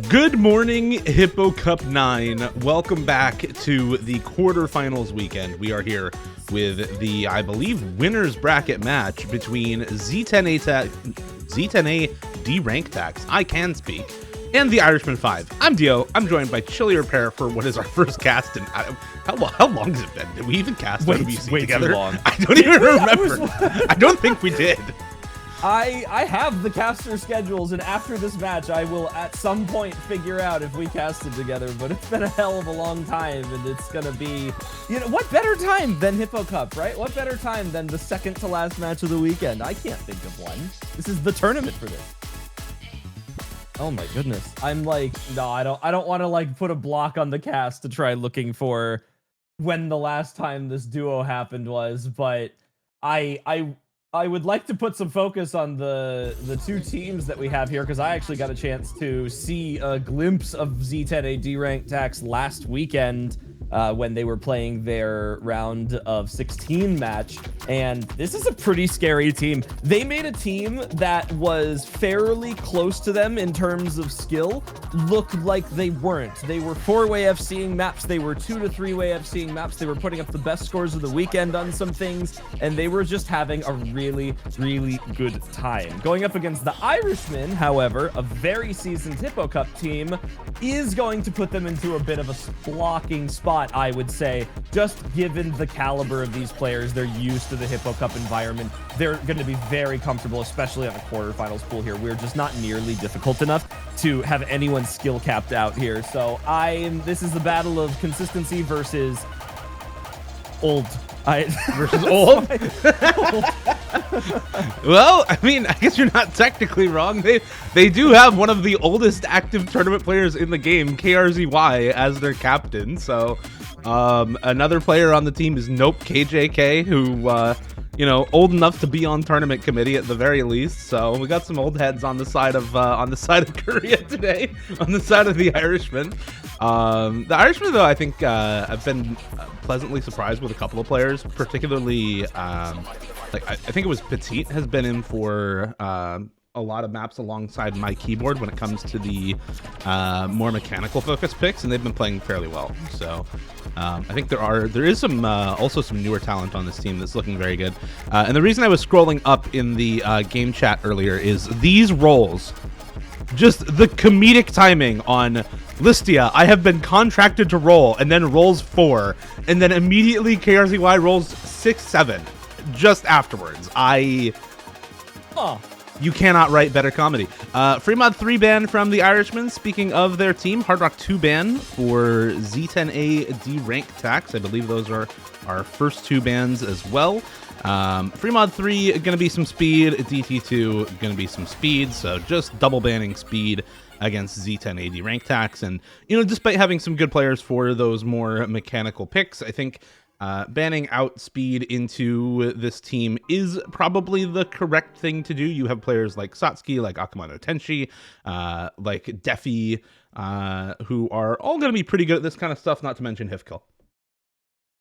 Good morning, Hippo Cup 9. Welcome back to the quarterfinals weekend. We are here with the, I believe, winner's bracket match between z10a derank tax, I can speak, and the Irishmen 5. I'm Dio. I'm joined by Chili Repair for what is our first cast in, how long has it been? Did we even cast WBC together? Too long. I don't even remember. I don't think we did. I have the caster schedules, and after this match, I will at some point figure out if we casted together, but it's been a hell of a long time, and it's gonna be, you know, what better time than Hippo Cup, right? What better time than the second to last match of the weekend? I can't think of one. This is the tournament for this. Oh my goodness. I'm like, no, I don't want to like put a block on the cast to try looking for when the last time this duo happened was, but I would like to put some focus on the two teams that we have here, because I actually got a chance to see a glimpse of z10a derank tax last weekend when they were playing their round of 16 match, and this is a pretty scary team. They made a team that was fairly close to them in terms of skill look like they weren't. They were 4-way FCing maps, they were 2 to 3-way FCing maps, they were putting up the best scores of the weekend on some things, and they were just having a really good time. Going up against the Irishmen, however, a very seasoned Hippo Cup team, is going to put them into a bit of a blocking spot, I would say. Just given the caliber of these players, they're used to the Hippo Cup environment. They're going to be very comfortable, especially on a quarterfinals pool here. We're just not nearly difficult enough to have anyone skill capped out here. So this is the battle of consistency versus old. Versus old? Well, I mean, I guess you're not technically wrong. They do have one of the oldest active tournament players in the game, KRZY, as their captain. So another player on the team is Nope KJK, who old enough to be on tournament committee at the very least. So we got some old heads on the side of Korea today, on the side of the Irishmen. The Irishmen, though, I think I've been pleasantly surprised with a couple of players, particularly I think it was Petite has been in for a lot of maps alongside my keyboard when it comes to the more mechanical focused picks, and they've been playing fairly well. So I think there is some also some newer talent on this team that's looking very good. And the reason I was scrolling up in the game chat earlier is these rolls, just the comedic timing on Listia. I have been contracted to roll, and then rolls 4, and then immediately KRZY rolls 6-7 just afterwards. You cannot write better comedy. Fremod 3 ban from the Irishmen. Speaking of their team, Hard Rock 2 ban for z10a derank tax. I believe those are our first 2 bans as well. Fremod 3 going to be some speed. DT2 going to be some speed. So just double banning speed against z10a derank tax. And, despite having some good players for those more mechanical picks, I think banning out speed into this team is probably the correct thing to do. You have players like Satsuki, like Akamano Tenshi, like Defi, who are all going to be pretty good at this kind of stuff, not to mention Hifkill.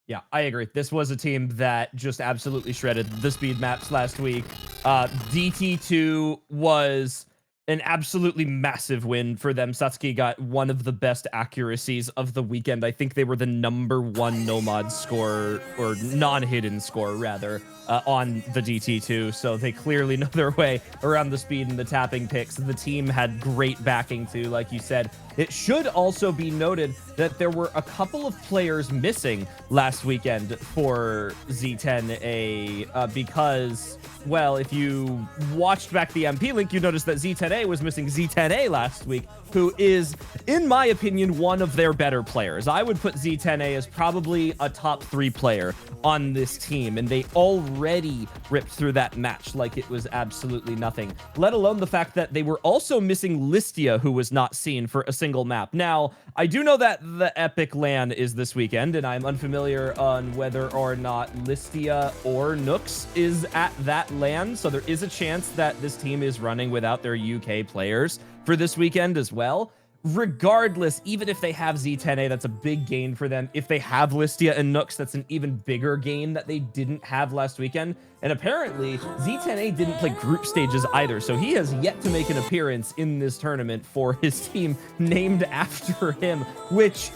Yeah, I agree. This was a team that just absolutely shredded the speed maps last week. DT2 was an absolutely massive win for them. Satsuki got one of the best accuracies of the weekend. I think they were the #1 no-mod score, or non-hidden score, rather, on the DT2. So they clearly know their way around the speed and the tapping picks. The team had great backing, too, like you said. It should also be noted that there were a couple of players missing last weekend for z10a because, well, if you watched back the MP link, you noticed that z10a was missing z10a last week, who is, in my opinion, one of their better players. I would put z10a as probably a top 3 player on this team, and they already ripped through that match like it was absolutely nothing, let alone the fact that they were also missing Listia, who was not seen for a single map. Now, I do know that the Epic LAN is this weekend, and I'm unfamiliar on whether or not Listia or Nooks is at that LAN, so there is a chance that this team is running without their UK players for this weekend as well. regardless, even if they have Z10A, that's a big gain for them. If they have Listia and Nooks, that's an even bigger gain that they didn't have last weekend. And apparently, Z10A didn't play group stages either, so he has yet to make an appearance in this tournament for his team named after him, which,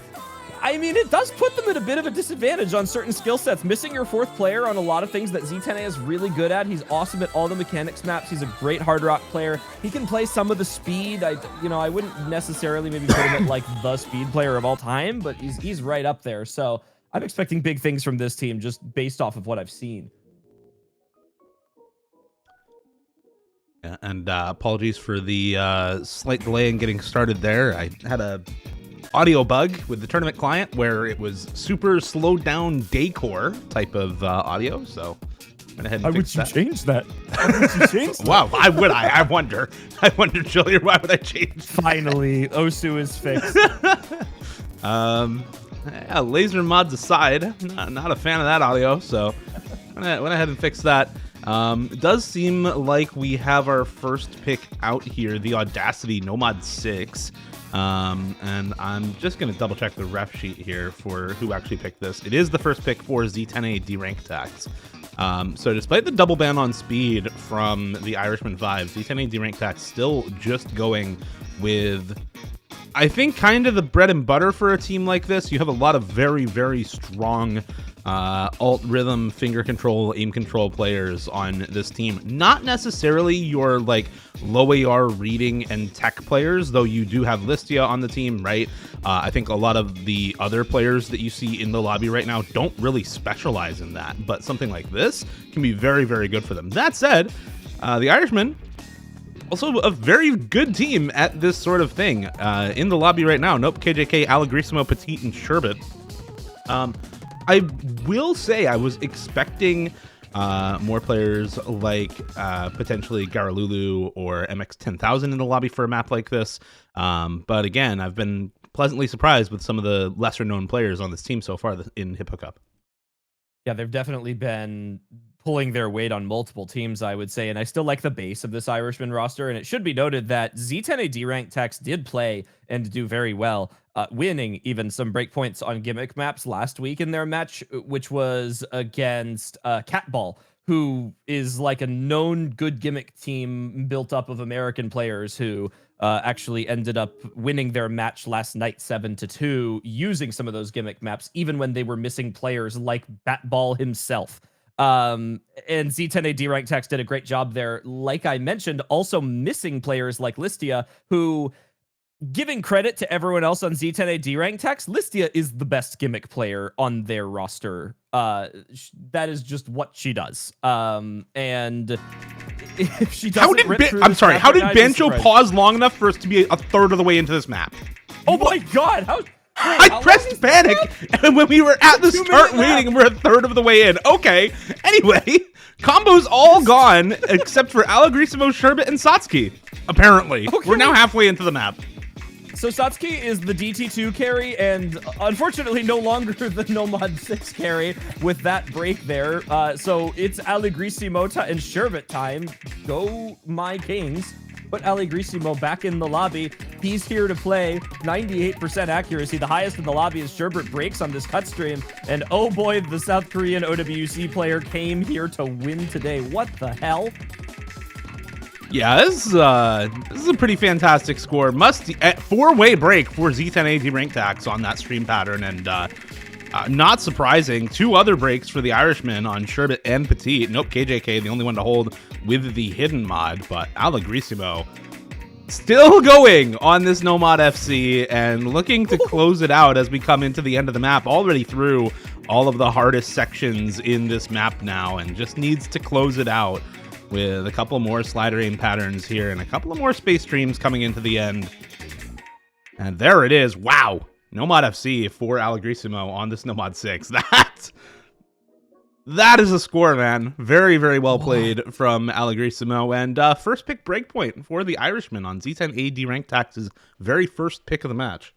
I mean, it does put them at a bit of a disadvantage on certain skill sets. Missing your fourth player on a lot of things that Z10A is really good at. He's awesome at all the mechanics maps. He's a great hard rock player. He can play some of the speed. I wouldn't necessarily maybe put him at like the speed player of all time, but he's right up there. So I'm expecting big things from this team just based off of what I've seen. Yeah, and apologies for the slight delay in getting started there. I had a audio bug with the tournament client where it was super slowed down decor type of audio, so went ahead and Why would you change that? Why would you change that? Wow, why would I wonder, Julia, why would I change? Finally, Osu is fixed. Yeah, laser mods aside, not a fan of that audio, so went ahead and fixed that. It does seem like we have our first pick out here, the Audacity Nomad 6. And I'm just going to double check the ref sheet here for who actually picked this. It is the first pick for Z10A derank tax. So despite the double ban on speed from the Irishmen V, Z10A derank tax still just going with, I think, kind of the bread and butter for a team like this. You have a lot of very, very strong alt rhythm, finger control, aim control players on this team. Not necessarily your like low AR reading and tech players, though you do have Listia on the team, right? I think a lot of the other players that you see in the lobby right now don't really specialize in that, but something like this can be very, very good for them. That said, the Irishmen, also a very good team at this sort of thing. In the lobby right now, Nope, KJK, Allegrissimo, Petit, and Sherbet. I will say I was expecting more players like potentially Garalulu or MX-10,000 in the lobby for a map like this. But again, I've been pleasantly surprised with some of the lesser known players on this team so far in Hippo Cup. Yeah, they've definitely been pulling their weight on multiple teams, I would say, and I still like the base of this Irishman roster. And it should be noted that Z10A derank tax did play and do very well, winning even some breakpoints on gimmick maps last week in their match, which was against Catball, who is like a known good gimmick team built up of American players who actually ended up winning their match last night 7-2 using some of those gimmick maps, even when they were missing players like Batball himself. And Z10A derank tax did a great job there. Like I mentioned, also missing players like Listia, who, giving credit to everyone else on Z10A derank tax, Listia is the best gimmick player on their roster. That is just what she does. And if she doesn't how did Banjo pause long enough for us to be a third of the way into this map? Oh my god, I pressed panic, and when we were at the start waiting, and we're a third of the way in. Okay. Anyway, combos all gone except for Allegrissimo, Sherbet, and Satsuki. Apparently, we're now halfway into the map. So Satsuki is the DT2 carry, and unfortunately no longer the Nomad 6 carry with that break there. So it's Allegrissimo and Sherbet time. Go my kings. Put Allegrissimo back in the lobby. He's here to play. 98% accuracy. The highest in the lobby is Sherbet breaks on this cut stream. And oh boy, the South Korean OWC player came here to win today. What the hell? Yeah, this is a pretty fantastic score. Four-way break for Z10A derank tax on that stream pattern, and not surprising, two other breaks for the Irishmen on Sherbet and Petit. Nope, KJK, the only one to hold with the hidden mod, but Allegrissimo still going on this Nomad FC and looking to close it out as we come into the end of the map, already through all of the hardest sections in this map now, and just needs to close it out with a couple more slider aim patterns here and a couple of more space streams coming into the end. And there it is. Wow. Nomad FC for Allegrissimo on this Nomad 6. That is a score, man. Very, very well played from Allegrissimo. And first pick breakpoint for the Irishman on Z10A derank tax's very first pick of the match.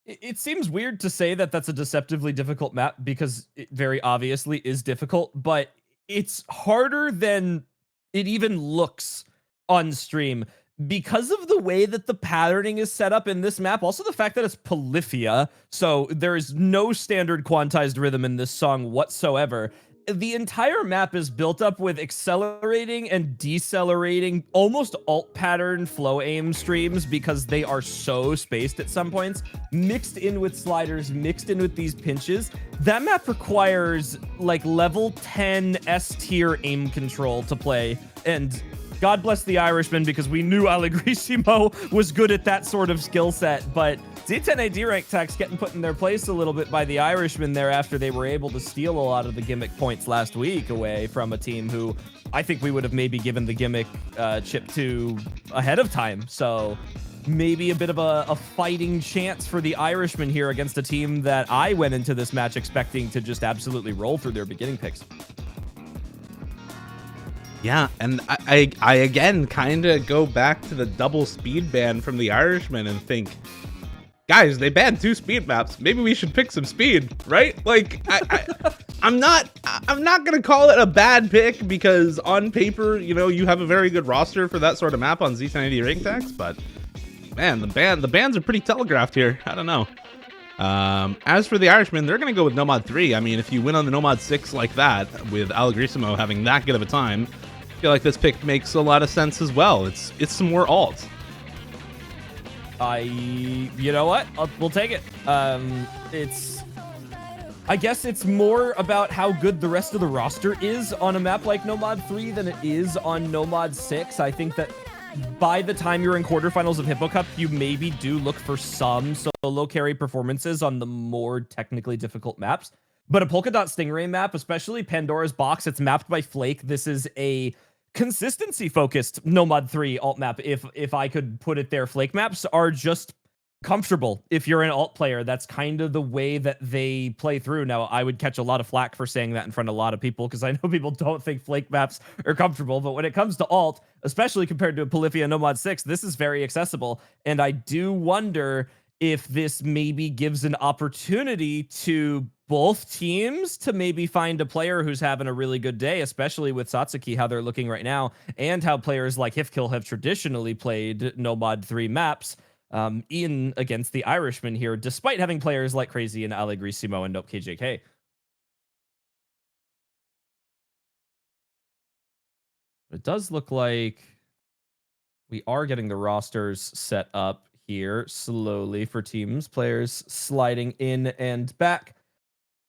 It seems weird to say that that's a deceptively difficult map because it very obviously is difficult, but it's harder than it even looks on stream. because of the way that the patterning is set up in this map, also the fact that it's polyphia, so there is no standard quantized rhythm in this song whatsoever. The entire map is built up with accelerating and decelerating, almost alt pattern flow aim streams because they are so spaced at some points, mixed in with sliders, mixed in with these pinches. That map requires like level 10 S tier aim control to play, and God bless the Irishmen because we knew Irishmen was good at that sort of skill set, but z10a derank techs getting put in their place a little bit by the Irishmen there after they were able to steal a lot of the gimmick points last week away from a team who I think we would have maybe given the gimmick chip to ahead of time. So maybe a bit of a fighting chance for the Irishmen here against a team that I went into this match expecting to just absolutely roll through their beginning picks. Yeah, and I again kind of go back to the double speed ban from the Irishmen and think, guys, they banned 2 speed maps. Maybe we should pick some speed, right? Like, I'm not gonna call it a bad pick because on paper, you know, you have a very good roster for that sort of map on z10a derank techs, but man, the bans are pretty telegraphed here. I don't know. As for the Irishmen, they're gonna go with Nomad 3. I mean, if you win on the Nomad 6 like that, with Irishmen having that good of a time, I feel like this pick makes a lot of sense as well. It's some more alt. You know what? We'll take it. I guess it's more about how good the rest of the roster is on a map like Nomad 3 than it is on Nomad 6. I think that by the time you're in quarterfinals of Hippo Cup, you maybe do look for some solo carry performances on the more technically difficult maps. But a Polka Dot Stingray map, especially Pandora's Box, it's mapped by Flake. This is a consistency-focused Nomad 3 alt map, if I could put it there. Flake maps are just comfortable if you're an alt player. That's kind of the way that they play through. Now, I would catch a lot of flack for saying that in front of a lot of people because I know people don't think Flake maps are comfortable, but when it comes to alt, especially compared to a Polyphia Nomad 6, this is very accessible, and I do wonder if this maybe gives an opportunity to both teams to maybe find a player who's having a really good day, especially with Satsuki, how they're looking right now, and how players like Hifkill have traditionally played Nomad 3 maps in against the Irishmen here, despite having players like Crazy and Allegrisimo and Nope KJK. It does look like we are getting the rosters set up here slowly for teams, players sliding in and back.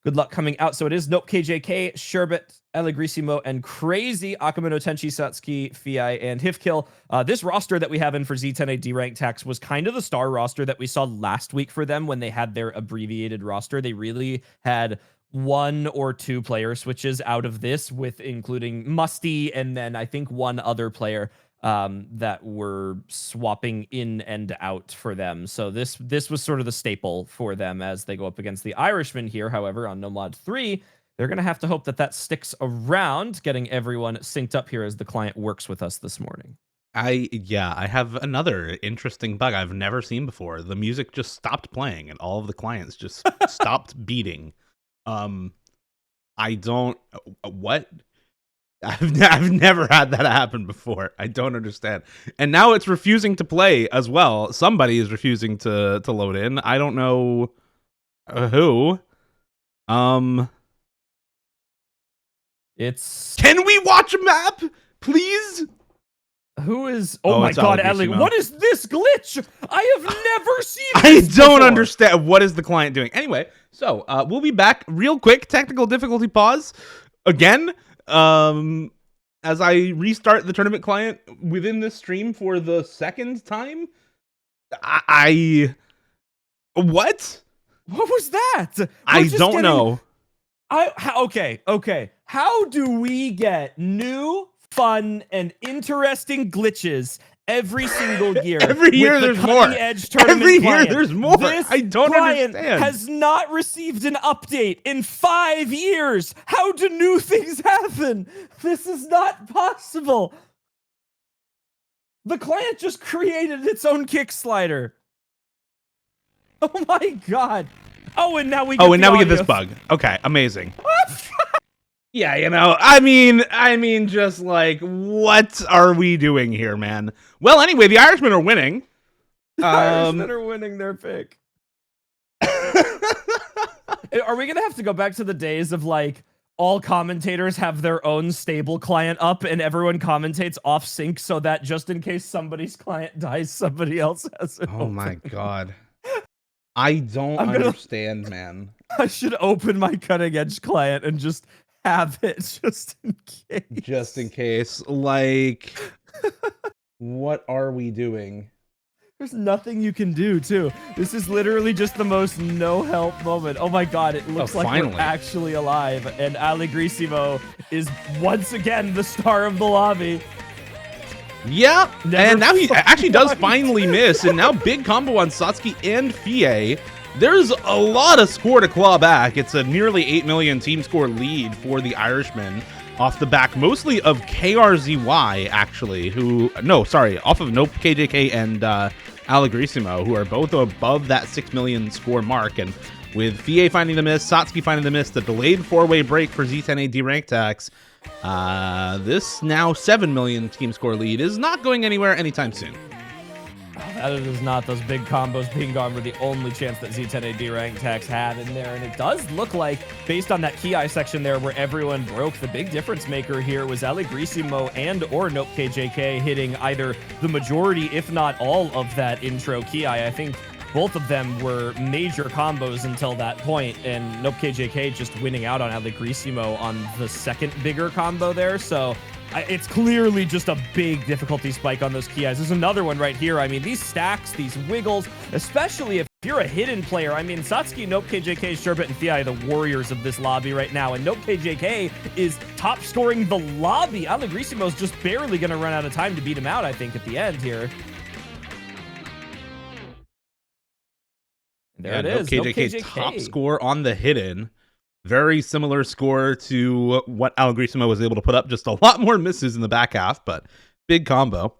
Good luck coming out. So it is Nope KJK, Sherbet, Allegrisimo, and Crazy, Akuma Tenchi, Satsuki, Fiai, and Hifkill. This roster that we have in for z10a derank techs was kind of the star roster that we saw last week for them when they had their abbreviated roster. They really had 1 or 2 player switches out of this, with including Musty and then I think 1 other player that were swapping in and out for them. So this was sort of the staple for them as they go up against the Irishmen here. However, on Nomad 3, they're going to have to hope that that sticks around, getting everyone synced up here as the client works with us this morning. I have another interesting bug I've never seen before. The music just stopped playing and all of the clients just stopped beating. I don't... What? I've never had that happen before. I don't understand. And now it's refusing to play as well. Somebody is refusing to load in. I don't know who. Can we watch a map, please? Who is... Oh my god, Ellie, what is this glitch? I have never seen this I don't understand. What is the client doing? Anyway, so we'll be back real quick. Technical difficulty pause again. As I restart the tournament client within this stream for the 2nd time. What? What was that? I don't know. Okay. How do we get new, fun, and interesting glitches every single year? Every year there's more. Every year there's more. I don't understand. Has not received an update in 5 years. How do new things happen? This is not possible. The client just created its own kick slider. Oh my god. Oh, and now we get this bug. Okay, amazing. Yeah, I mean, just like, what are we doing here, man? Well, anyway, the Irishmen are winning. Irishmen are winning their pick. Are we gonna have to go back to the days of like all commentators have their own stable client up and everyone commentates off sync so that just in case somebody's client dies, somebody else has it? Oh my god. I don't understand, man. I should open my cutting edge client and just have it just in case. Just in case. Like, what are we doing? There's nothing you can do, too. This is literally just the most no-help moment. Oh my god, it looks like we're actually alive. And Allegrissimo is once again the star of the lobby. Yeah, and now he actually does finally miss. And now big combo on Satsuki and Fie. There's a lot of score to claw back. It's a nearly 8 million team score lead for the Irishmen off the back, mostly of KRZY, actually, off of Nope KJK and Allegrissimo, who are both above that 6 million score mark. And with Fie finding the miss, Satsuki finding the miss, the delayed 4-way break for z10a derank tax, this now 7 million team score lead is not going anywhere anytime soon. That is not. Those big combos being gone were the only chance that z10a derank tax had in there. And it does look like, based on that Ki section there where everyone broke, the big difference maker here was Allegrissimo and or Nope KJK hitting either the majority, if not all, of that intro Ki. I think both of them were major combos until that point, and Nope KJK just winning out on Allegrissimo on the second bigger combo there. So it's clearly just a big difficulty spike on those Ki's. There's another one right here. I mean, these stacks, these wiggles, especially if you're a hidden player. I mean, Satsuki, Nope KJK, Sherbet, and Fie, the warriors of this lobby right now. And Nope KJK is top scoring the lobby. Allegrissimo's just barely going to run out of time to beat him out, I think, at the end here. There it is. Nope KJK top score on the hidden. Very similar score to what Allegrissimo was able to put up. Just a lot more misses in the back half, but big combo.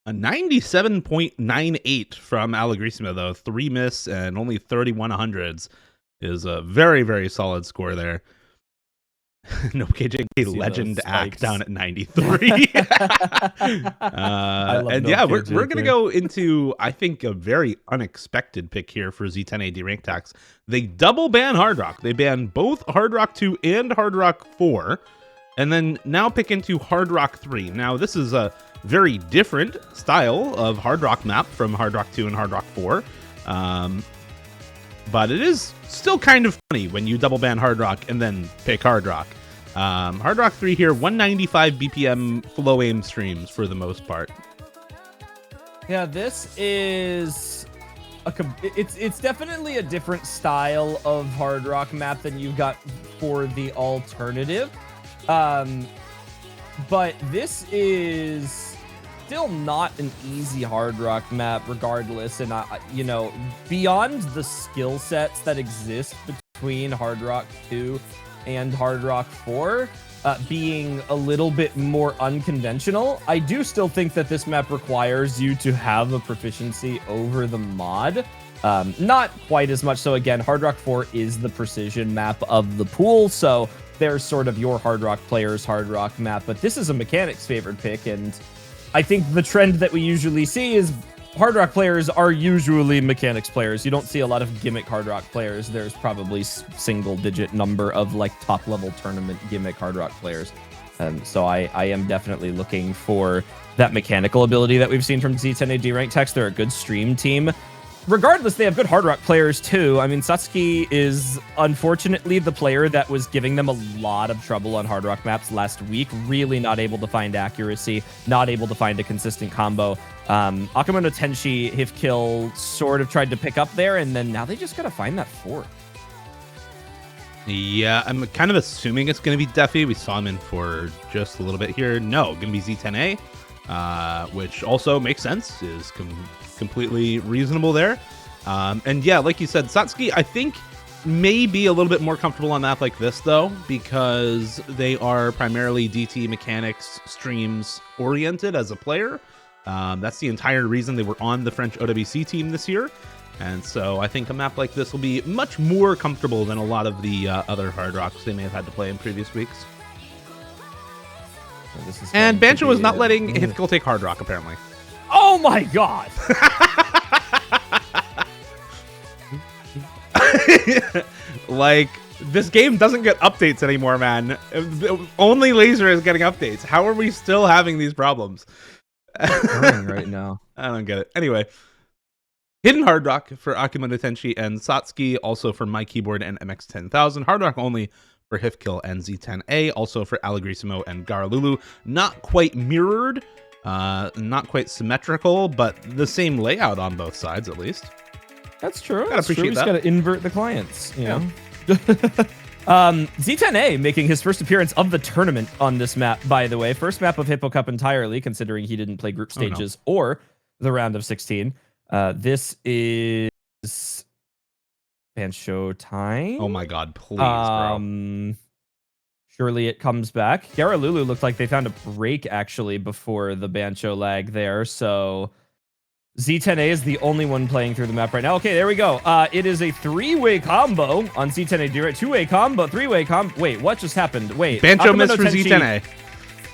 A 97.98 from Allegrissimo, though. 3 miss and only 31 hundreds is a very, very solid score there. No KJK legend act down at 93. And yeah, we're gonna go into, I think, a very unexpected pick here for z10a derank tax. They double ban Hard Rock. They ban both Hard Rock 2 and Hard Rock 4, and then now pick into Hard Rock 3. Now this is a very different style of Hard Rock map from Hard Rock 2 and Hard Rock 4. But it is still kind of funny when you double ban Hard Rock and then pick Hard Rock. Hard Rock 3 here, 195 BPM flow aim streams for the most part. Yeah, this is it's definitely a different style of Hard Rock map than you got for the alternative. But this is still not an easy Hard Rock map regardless, and you know, beyond the skill sets that exist between Hard Rock 2 and Hard Rock 4 being a little bit more unconventional, I do still think that this map requires you to have a proficiency over the mod. Not quite as much so. Again, Hard Rock 4 is the precision map of the pool, so there's sort of your Hard Rock player's Hard Rock map, but this is a mechanics favored pick, and I think the trend that we usually see is Hard Rock players are usually mechanics players. You don't see a lot of gimmick Hard Rock players. There's probably single digit number of like top level tournament gimmick Hard Rock players. So I am definitely looking for that mechanical ability that we've seen from z10a derank tax. They're a good stream team. Regardless, they have good Hard Rock players too. I mean, Satsuki is unfortunately the player that was giving them a lot of trouble on Hard Rock maps last week. Really not able to find accuracy, not able to find a consistent combo. Akuma no Tenshi Hif Kill sort of tried to pick up there, and then now they just gotta find that fort. Yeah, I'm kind of assuming it's going to be Defi. We saw him in for just a little bit here. No, going to be z10a, which also makes sense, is completely reasonable there. And yeah, like you said, Satsuki, I think, may be a little bit more comfortable on a map like this, though, because they are primarily DT mechanics streams oriented as a player. That's the entire reason they were on the French OWC team this year. And so I think a map like this will be much more comfortable than a lot of the other Hard Rocks they may have had to play in previous weeks. And Bancho is not letting Hipkill take Hard Rock, apparently. Oh my god! Like, this game doesn't get updates anymore, man. Only Laser is getting updates. How are we still having these problems? Right now. I don't get it. Anyway, Hidden Hard Rock for Akuma no Tenshi and Satsuki, also for My Keyboard and MX-10000. Hard Rock only for Hifkill and Z10A, also for Allegrissimo and Garalulu. Not quite mirrored, not quite symmetrical, but the same layout on both sides, at least. That's true. Gotta appreciate that. We just gotta invert the clients, you know? Z10A making his first appearance of the tournament on this map, by the way. First map of Hippo Cup entirely, considering he didn't play group stages or the round of 16. This is Bancho time. Oh my god, please, bro. Surely it comes back. Garalulu looked like they found a break, actually, before the Bancho lag there, so Z10A is the only one playing through the map right now. Okay, there we go. It is a three-way combo on Z10A Direct. Two-way combo, three-way combo. Wait, what just happened? Wait. Bancho missed for Z10A.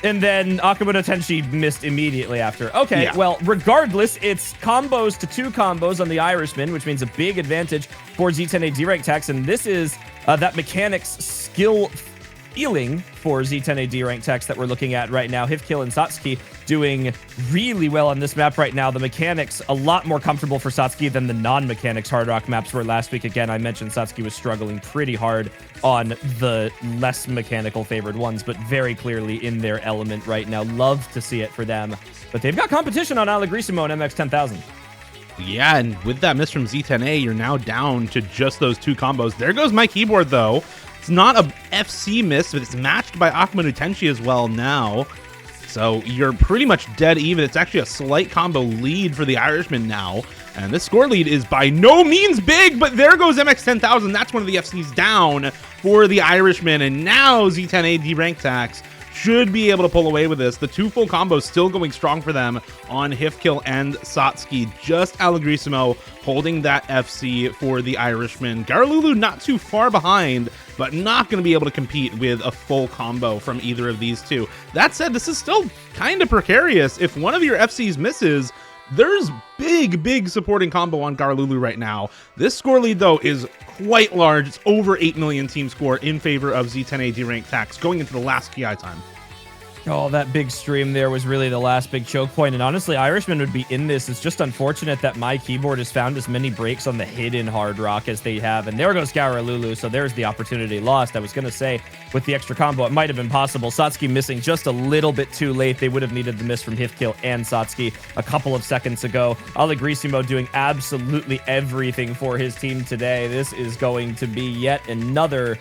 And then Akuma no Tenshi missed immediately after. Okay, well, regardless, it's combos to two combos on the Irishman, which means a big advantage for Z10A D-Rank Tax. And this is that mechanics skill feeling for Z10A D-Rank Tax that we're looking at right now. Hifkill and Satsuki doing really well on this map right now. The mechanics a lot more comfortable for Satsuki than the non-mechanics Hard Rock maps were last week. Again, I mentioned Satsuki was struggling pretty hard on the less mechanical favored ones, but very clearly in their element right now. Love to see it for them. But they've got competition on Allegrissimo and MX-10000. Yeah, and with that miss from Z10A, you're now down to just those two combos. There goes My Keyboard, though. It's not a FC miss, but it's matched by Akuma no Tenshi as well now. So you're pretty much dead even. It's actually a slight combo lead for the Irishman now. And this score lead is by no means big, but there goes MX-10000. That's one of the FCs down for the Irishman. And now Z10A D-Rank Tax should be able to pull away with this. The two full combos still going strong for them on Hifkill and Satsuki. Just Allegrissimo holding that FC for the Irishman. Garalulu not too far behind, but not going to be able to compete with a full combo from either of these two. That said, this is still kind of precarious. If one of your FCs misses, there's big supporting combo on Garalulu right now. This score lead, though, is quite large. It's over 8 million team score in favor of Z10A D-Rank Tax going into the last PI time. Oh, that big stream there was really the last big choke point. And honestly, Irishman would be in this. It's just unfortunate that My Keyboard has found as many breaks on the hidden Hard Rock as they have. And there goes Garalulu. So there's the opportunity lost. I was going to say with the extra combo, it might have been possible. Satsuki missing just a little bit too late. They would have needed the miss from Hifkill and Satsuki a couple of seconds ago. Allegrissimo doing absolutely everything for his team today. This is going to be yet another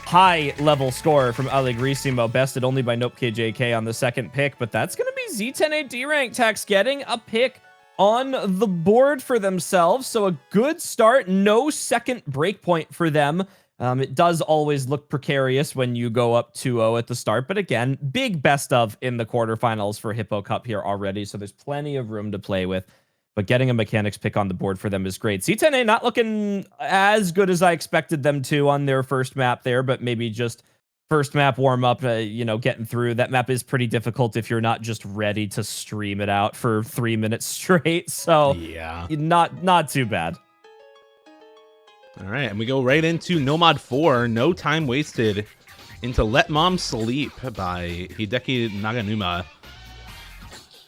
high-level score from Allegrissimo, bested only by Nope KJK on the second pick, but that's going to be Z10A D-Rank Tax getting a pick on the board for themselves, so a good start. No second breakpoint for them. It does always look precarious when you go up 2-0 at the start, but again, big best of in the quarterfinals for Hippo Cup here already, so there's plenty of room to play with. But getting a mechanics pick on the board for them is great. Z10A not looking as good as I expected them to on their first map there, but maybe just first map warm up, you know, getting through. That map is pretty difficult if you're not just ready to stream it out for 3 minutes straight. So yeah, not too bad. All right, and we go right into Nomad 4. No time wasted into Let Mom Sleep by Hideki Naganuma.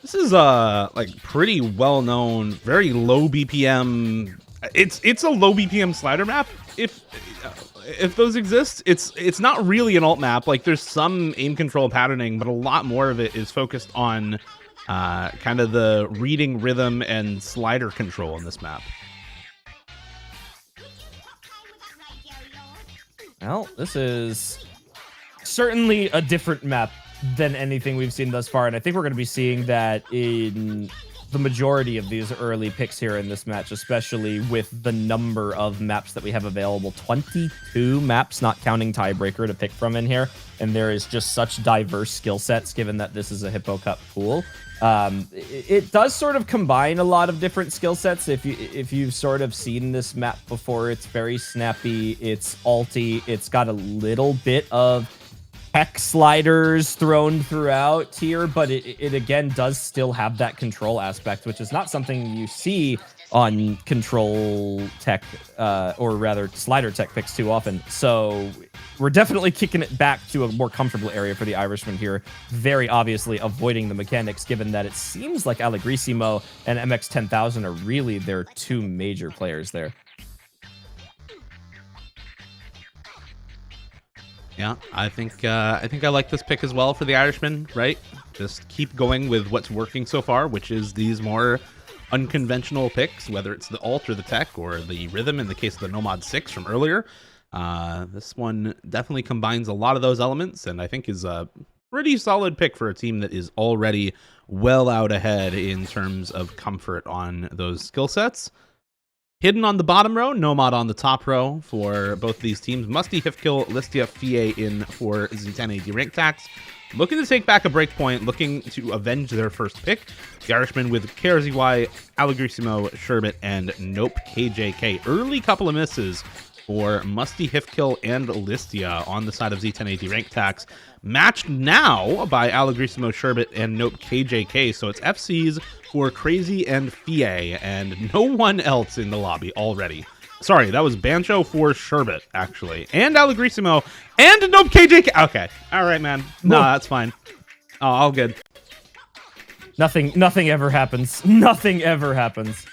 This is like pretty well known, very low BPM. It's a low BPM slider map. If those exist, it's not really an alt map. Like there's some aim control patterning, but a lot more of it is focused on kind of the reading rhythm and slider control in this map. Well, this is certainly a different map than anything we've seen thus far, and I think we're going to be seeing that in the majority of these early picks here in this match, especially with the number of maps that we have available. 22 maps, not counting tiebreaker, to pick from in here. And there is just such diverse skill sets, given that this is a Hippo Cup pool. It does sort of combine a lot of different skill sets. If you've sort of seen this map before, it's very snappy, it's ulty, it's got a little bit of tech sliders thrown throughout here, but it again does still have that control aspect, which is not something you see on control tech, or rather slider tech picks too often. So we're definitely kicking it back to a more comfortable area for the Irishmen here, very obviously avoiding the mechanics, given that it seems like Irishmen and MX-10,000 are really their two major players there. Yeah, I think I like this pick as well for the Irishmen, right? Just keep going with what's working so far, which is these more unconventional picks, whether it's the ult or the tech or the rhythm in the case of the Nomad 6 from earlier. This one definitely combines a lot of those elements, and I think is a pretty solid pick for a team that is already well out ahead in terms of comfort on those skill sets. Hidden on the bottom row, Nomad on the top row for both these teams. Musty, Hifkill, Listia, Fie in for z10a derank tax. Looking to take back a breakpoint, looking to avenge their first pick. The Irishmen with KRZY, Allegrissimo, Sherbet, and Nope KJK. Early couple of misses for Musty, Hifkill, and Listia on the side of z10a derank tax. Matched now by Allegrissimo, Sherbet, and Nope KJK. So it's FCs for Crazy and Fie, and no one else in the lobby already. Sorry, that was Bancho for Sherbet, actually. And Allegrissimo, and Nope KJK. Okay, all right, man. No, that's fine. Oh, all good. Nothing ever happens. Nothing ever happens.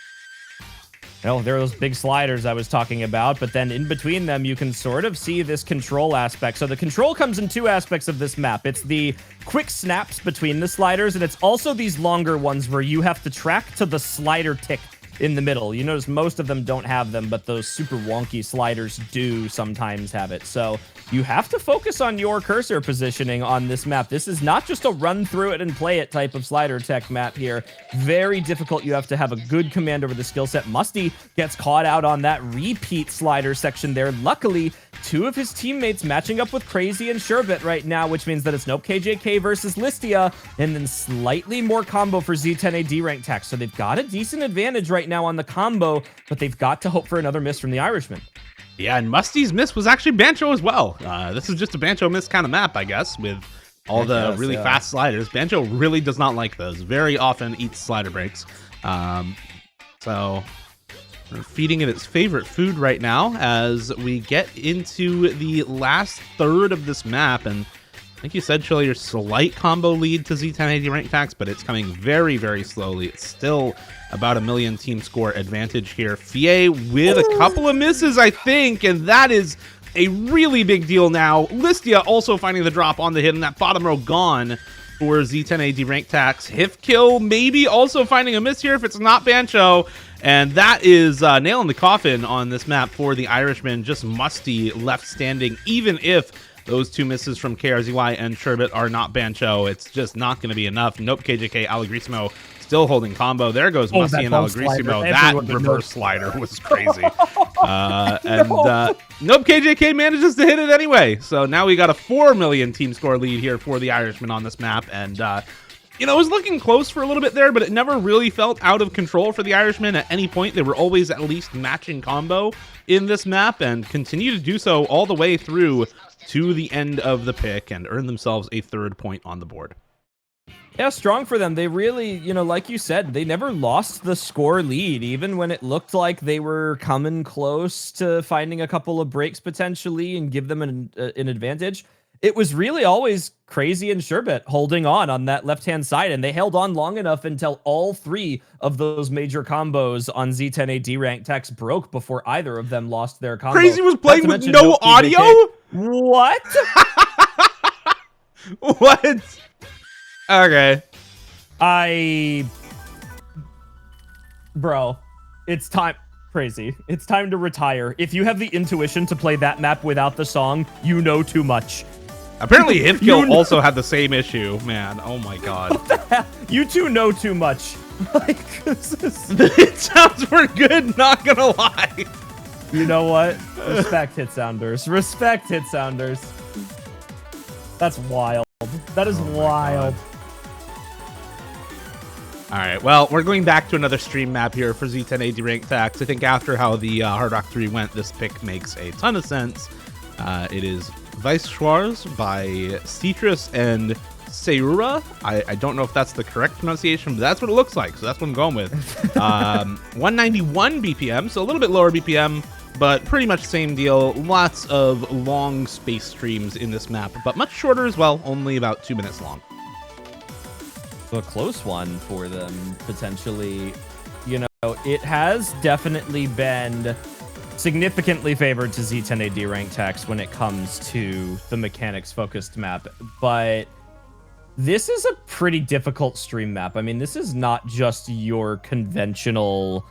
Oh, there are those big sliders I was talking about, but then in between them, you can sort of see this control aspect. So the control comes in two aspects of this map. It's the quick snaps between the sliders, and it's also these longer ones where you have to track to the slider tick in the middle. You notice most of them don't have them, but those super wonky sliders do sometimes have it. So you have to focus on your cursor positioning on this map. This is not just a run through it and play it type of slider tech map here. Very difficult. You have to have a good command over the skill set. Musty gets caught out on that repeat slider section there. Luckily, two of his teammates matching up with Crazy and Sherbet right now, which means that it's Nope KJK versus Listia, and then slightly more combo for z10a derank tax. So they've got a decent advantage right now on the combo, but they've got to hope for another miss from the Irishmen. Yeah, and Musty's miss was actually Bancho as well. This is just a Bancho miss kind of map, I guess, with all the really fast sliders. Bancho really does not like those. Very often eats slider breaks. So we're feeding it its favorite food right now as we get into the last third of this map. And like you said, Chili, your slight combo lead to z10a derank tax, but it's coming very, very slowly. It's still about a million team score advantage here. Fie with a couple of misses, I think, and that is a really big deal now. Listia also finding the drop on the hit, and that bottom row gone for z10a derank tax. Hifkill maybe also finding a miss here if it's not Bancho, and that is nail in the coffin on this map for the Irishmen. Just Musty left standing, even if those two misses from KRZY and Sherbet are not Bancho. It's just not going to be enough. Nope KJK, Allegrissimo still holding combo. There goes Musty and Allegrissimo. That reverse slider was crazy. Nope KJK manages to hit it anyway. So now we got a 4 million team score lead here for the Irishmen on this map. And, you know, it was looking close for a little bit there, but it never really felt out of control for the Irishmen at any point. They were always at least matching combo in this map and continue to do so all the way through to the end of the pick and earn themselves a 3rd point on the board. Yeah, strong for them. They really, you know, like you said, they never lost the score lead, even when it looked like they were coming close to finding a couple of breaks potentially and give them an advantage. It was really always Crazy and Sherbet holding on that left-hand side, and they held on long enough until all 3 of those major combos on z10a derank tax broke before either of them lost their combo. Crazy was playing with no audio? What? What? Okay. Bro, it's time. Crazy. It's time to retire. If you have the intuition to play that map without the song, you know too much. Apparently, Hifkill also had the same issue, man. Oh my god. What the hell? You two know too much. Like, this is... The hit sounds were good, not gonna lie. You know what? Respect hit sounders. Respect hit sounders. That's wild. That is wild. All right, well, we're going back to another stream map here for Z10a derank tax. I think after how the Hard Rock 3 went, this pick makes a ton of sense. It is Weisschwarz by Citrus and Seura. I don't know if that's the correct pronunciation, but that's what it looks like, so that's what I'm going with. 191 BPM, so a little bit lower BPM, but pretty much same deal. Lots of long space streams in this map, but much shorter as well, only about 2 minutes long. A close one for them, potentially. You know, it has definitely been significantly favored to Z10a derank tax when it comes to the mechanics-focused map, but this is a pretty difficult stream map. I mean, this is not just your conventional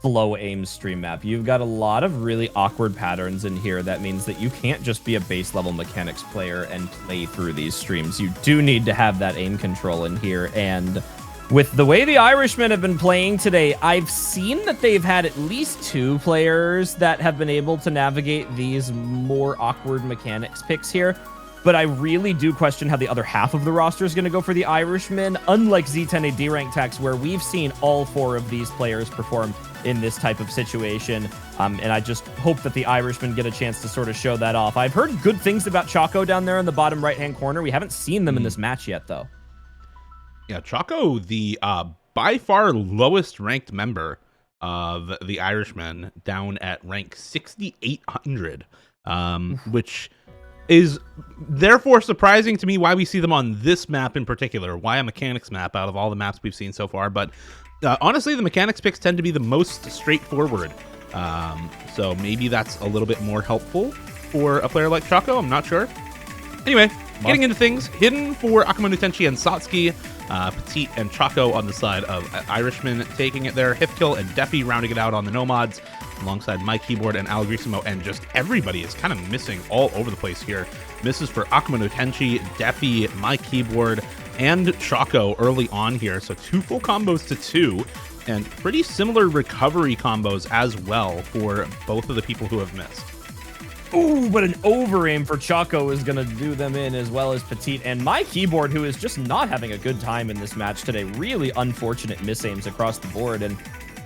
flow aim stream map. You've got a lot of really awkward patterns in here. That means that you can't just be a base level mechanics player and play through these streams. You do need to have that aim control in here. And with the way the Irishmen have been playing today, I've seen that they've had at least 2 players that have been able to navigate these more awkward mechanics picks here. But I really do question how the other half of the roster is going to go for the Irishmen, unlike Z10a derank tax, where we've seen all 4 of these players perform in this type of situation. And I just hope that the Irishmen get a chance to sort of show that off. I've heard good things about Choco down there in the bottom right-hand corner. We haven't seen them in this match yet, though. Yeah, Choco, the by far lowest ranked member of the Irishmen, down at rank 6,800, which is therefore surprising to me why we see them on this map in particular, why a mechanics map out of all the maps we've seen so far. But honestly, the mechanics picks tend to be the most straightforward. So maybe that's a little bit more helpful for a player like Choco. I'm not sure. Anyway, getting into things, hidden for Akuma no Tenchi and Satsuki, Petite and Choco on the side of Irishmen taking it there, Hifkill and Defi rounding it out on the Nomads, alongside My Keyboard and Algrissimo, and just everybody is kind of missing all over the place here. Misses for Akuma no Tenchi, Defi, My Keyboard, and Choco early on here, so 2 full combos to 2, and pretty similar recovery combos as well for both of the people who have missed. Ooh, but an over-aim for Choco is going to do them in, as well as Petite. And My Keyboard, who is just not having a good time in this match today. Really unfortunate miss-aims across the board. And,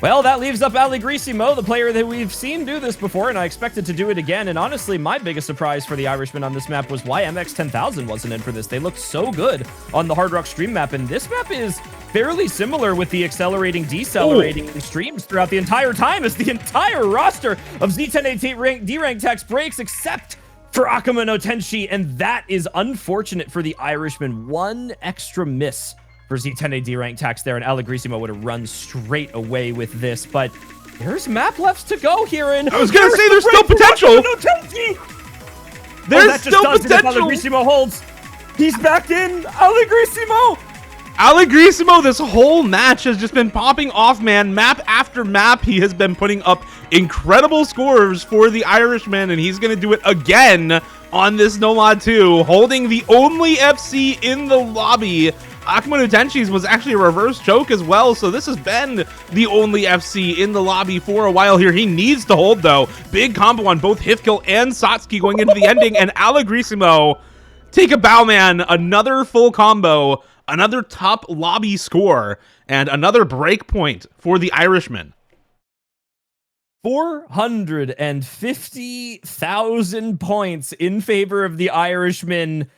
well, that leaves up Algrissimo, the player that we've seen do this before, and I expected to do it again. And honestly, my biggest surprise for the Irishmen on this map was why MX-10,000 wasn't in for this. They looked so good on the Hard Rock stream map, and this map is fairly similar with the accelerating, decelerating streams throughout the entire time, as the entire roster of Z10a derank tax breaks except for Akuma no Tenchi, and that is unfortunate for the Irishmen. 1 extra miss for Z10a derank tax there, and Algrissimo would have run straight away with this, but there's map left to go here, and I was gonna say there's still potential. There's still potential. Algrissimo holds. He's back in. Algrissimo. Algrissimo, this whole match has just been popping off, man. Map after map, he has been putting up incredible scores for the Irishmen, and he's going to do it again on this Nomad 2, holding the only FC in the lobby. Akuma no Tenchi's was actually a reverse choke as well, so this has been the only FC in the lobby for a while here. He needs to hold, though. Big combo on both Hifkill and Satsuki going into the ending, and Algrissimo, take a bow, man. Another full combo, another top lobby score, and another break point for the Irishmen. 450,000 points in favor of the Irishmen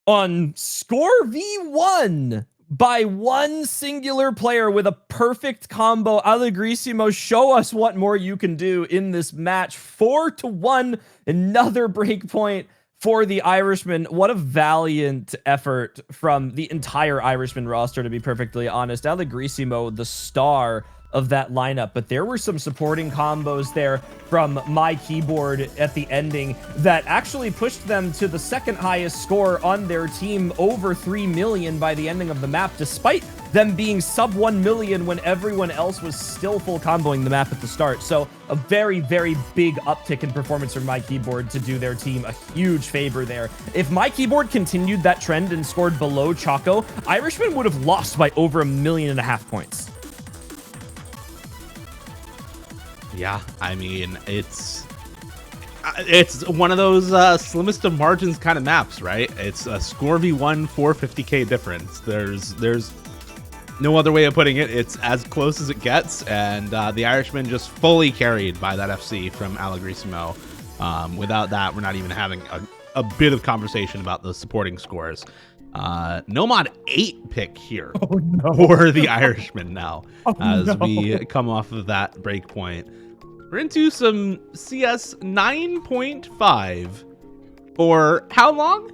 on Score V1 by 1 singular player with a perfect combo. Algrissimo, show us what more you can do in this match. 4-1, another break point for the Irishmen. What a valiant effort from the entire Irishman roster, to be perfectly honest. Algrissimo, the star of that lineup, but there were some supporting combos there from My Keyboard at the ending that actually pushed them to the 2nd highest score on their team, over 3 million by the ending of the map, despite them being sub 1 million when everyone else was still full comboing the map at the start. So a very, very big uptick in performance from My Keyboard to do their team a huge favor there. If My Keyboard continued that trend and scored below Choco, Irishmen would have lost by over 1.5 million points. Yeah, I mean, it's one of those slimmest of margins kind of maps, right? It's a score v1 450k difference. There's no other way of putting it. It's as close as it gets, and the Irishmen just fully carried by that FC from Irishmen. Without that, we're not even having a bit of conversation about the supporting scores. Nomad 8 pick here for the Irishmen now, we come off of that break point. We're into some CS 9.5 for how long?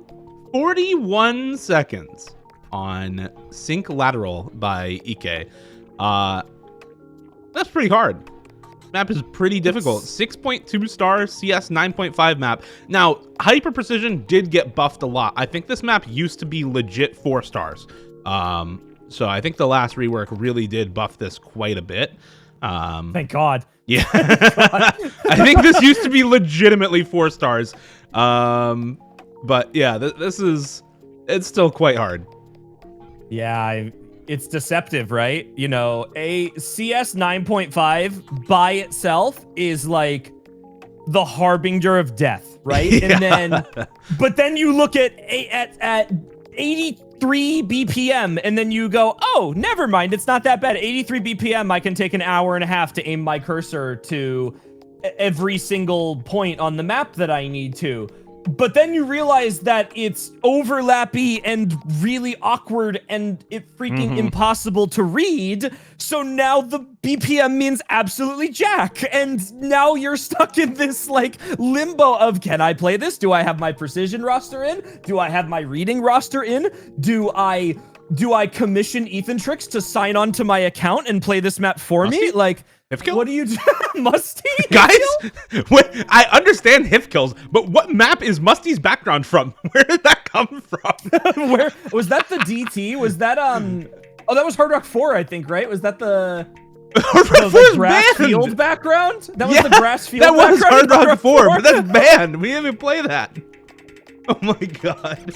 41 seconds on Sync Lateral by Ike. That's pretty hard. Map is pretty difficult. 6.2 star CS 9.5 map. Now, hyper precision did get buffed a lot. I think this map used to be legit 4 stars. So I think the last rework really did buff this quite a bit. Thank God. Yeah. I think this used to be legitimately 4 stars. But yeah, it's still quite hard. Yeah, it's deceptive, right? You know, a CS 9.5 by itself is like the harbinger of death, right? Yeah. And then, but then you look at 83 BPM, and then you go, oh, never mind, it's not that bad. 83 BPM, I can take an hour and a half to aim my cursor to every single point on the map that I need to. But then you realize that it's overlappy and really awkward and it freaking impossible to read. So now the BPM means absolutely jack. And now you're stuck in this like limbo of, can I play this? Do I have my precision roster in? Do I have my reading roster in? Do I commission Ethan Tricks to sign on to my account and play this map for me? Like, what do you do? Musty? Guys, I understand hip kills, but what map is Musty's background from? Where did that come from? Where was that? The DT? Was that oh, that was Hard Rock 4, I think, right? Was that the grass field background? That was the grass field background. That was Hard Rock 4, but that's banned. We didn't even play that. Oh my god.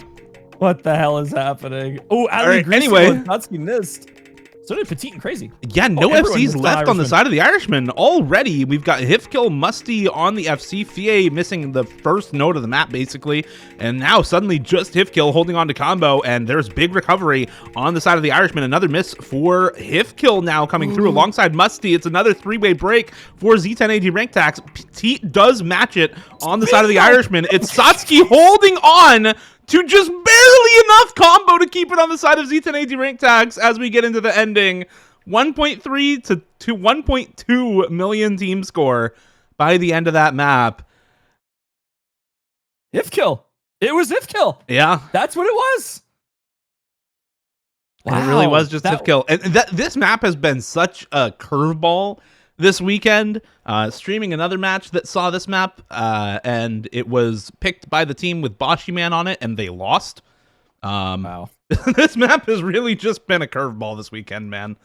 What the hell is happening? Oh, anyway, Husky missed. So did Petite and Crazy. Yeah, no FCs left on the side of the Irishmen already. We've got Hifkill, Musty on the FC, Fie missing the first node of the map, basically. And now suddenly just Hifkill holding on to combo, and there's big recovery on the side of the Irishmen. Another miss for Hifkill now coming through alongside Musty. It's another 3-way break for Z10a derank tax. Petite does match it on the side of the Irishmen. It's Satsuki holding on to just barely enough combo to keep it on the side of Z10a derank tax as we get into the ending. 1.3 to 1.2 million team score by the end of that map. Hifkill. It was Hifkill. Yeah. That's what it was. Wow. It really was just Hifkill. And this map has been such a curveball this weekend. Streaming another match that saw this map, and it was picked by the team with Boshy Man on it, and they lost. Wow. This map has really just been a curveball this weekend, man.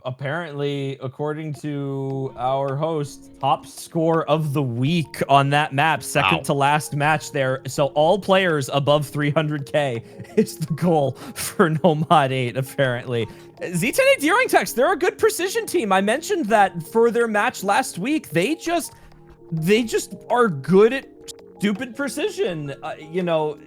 Apparently, according to our host, top score of the week on that map, second to last match there. So all players above 300k is the goal for Nomad 8, apparently. Z10a derank tax, they're a good precision team. I mentioned that for their match last week. They just are good at stupid precision, you know.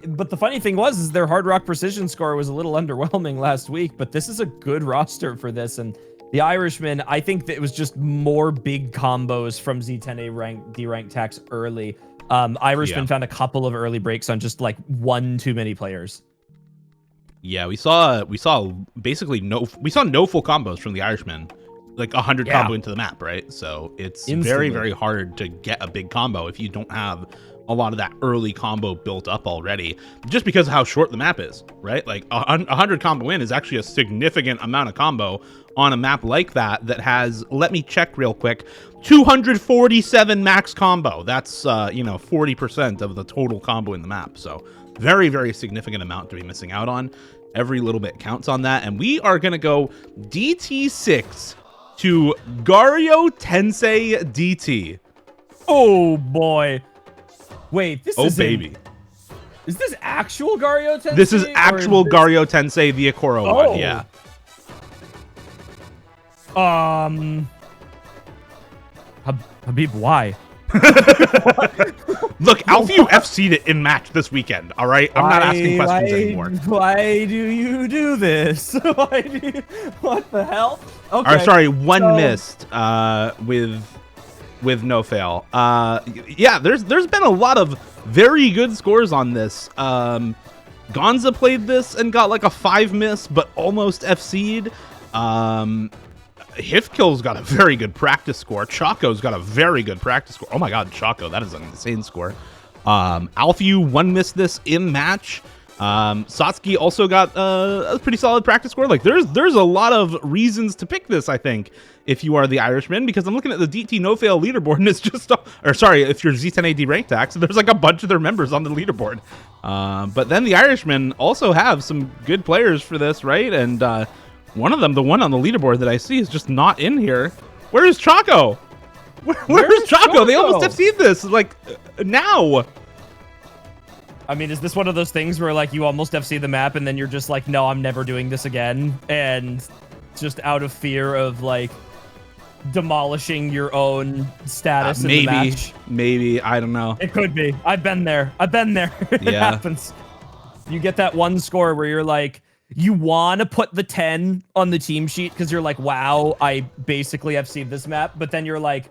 But the funny thing is their Hard Rock precision score was a little underwhelming last week, but this is a good roster for this. And the Irishmen, I think that it was just more big combos from Z10a derank tax early. Irishmen found a couple of early breaks on just like one too many players. Yeah, we saw basically no full combos from the Irishmen, like 100 combo into the map, right? So it's very, very hard to get a big combo if you don't have a lot of that early combo built up already, just because of how short the map is, right? Like 100 combo in is actually a significant amount of combo on a map like that has, let me check real quick, 247 max combo. That's 40% of the total combo in the map. So very, very significant amount to be missing out on. Every little bit counts on that. And we are going to go DT6 to Gario Tensei DT. Oh boy. Wait, this is baby. Is this actual Gario Tensei? This is actual Gario Tensei, the Akoro one, yeah. Habib, why? Look, Alpha FC'd it in match this weekend, all right? I'm not asking questions anymore. Why do you do this? What the hell? Okay. Or, sorry, one missed with no fail. Yeah, there's been a lot of very good scores on this. Gonza played this and got like a 5 miss, but almost FC'd. Hifkill's got a very good practice score. Choco's got a very good practice score. Oh my god, Choco, that is an insane score. Alfew 1 missed this in match. Satsuki also got a pretty solid practice score. Like there's a lot of reasons to pick this, I think, if you are the Irishman, because I'm looking at the DT no fail leaderboard and it's just, or sorry, if you're Z10a derank tax, there's like a bunch of their members on the leaderboard. But then the Irishmen also have some good players for this, right? And one of them, the one on the leaderboard that I see, is just not in here. Where is Choco? Where's Choco? They almost FC'd this, like, now. I mean, is this one of those things where, like, you almost FC the map and then you're just like, no, I'm never doing this again? And just out of fear of, like, demolishing your own status in the match? Maybe. I don't know. It could be. I've been there. It happens. You get that one score where you're like, you want to put the 10 on the team sheet because you're like, wow, I basically FC'd this map. But then you're like,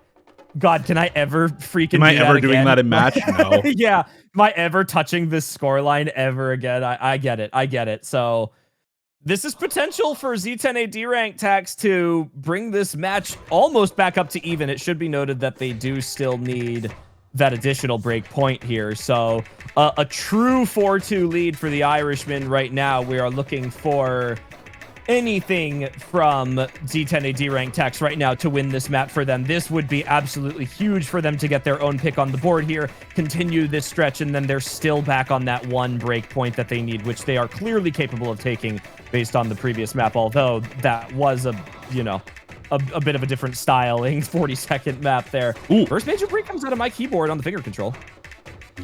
God, can I ever freaking Am I ever doing that in match? No. Yeah. Am I ever touching this scoreline ever again? I get it. So this is potential for Z10a derank tax to bring this match almost back up to even. It should be noted that they do still need that additional break point here. So a true 4-2 lead for the Irishmen right now. We are looking for anything from Z10a derank tax right now to win this map for them. This would be absolutely huge for them to get their own pick on the board here, continue this stretch, and then they're still back on that one break point that they need, which they are clearly capable of taking based on the previous map, although that was a bit of a different styling 40-second map there. Ooh. First major break comes out of my keyboard on the finger control.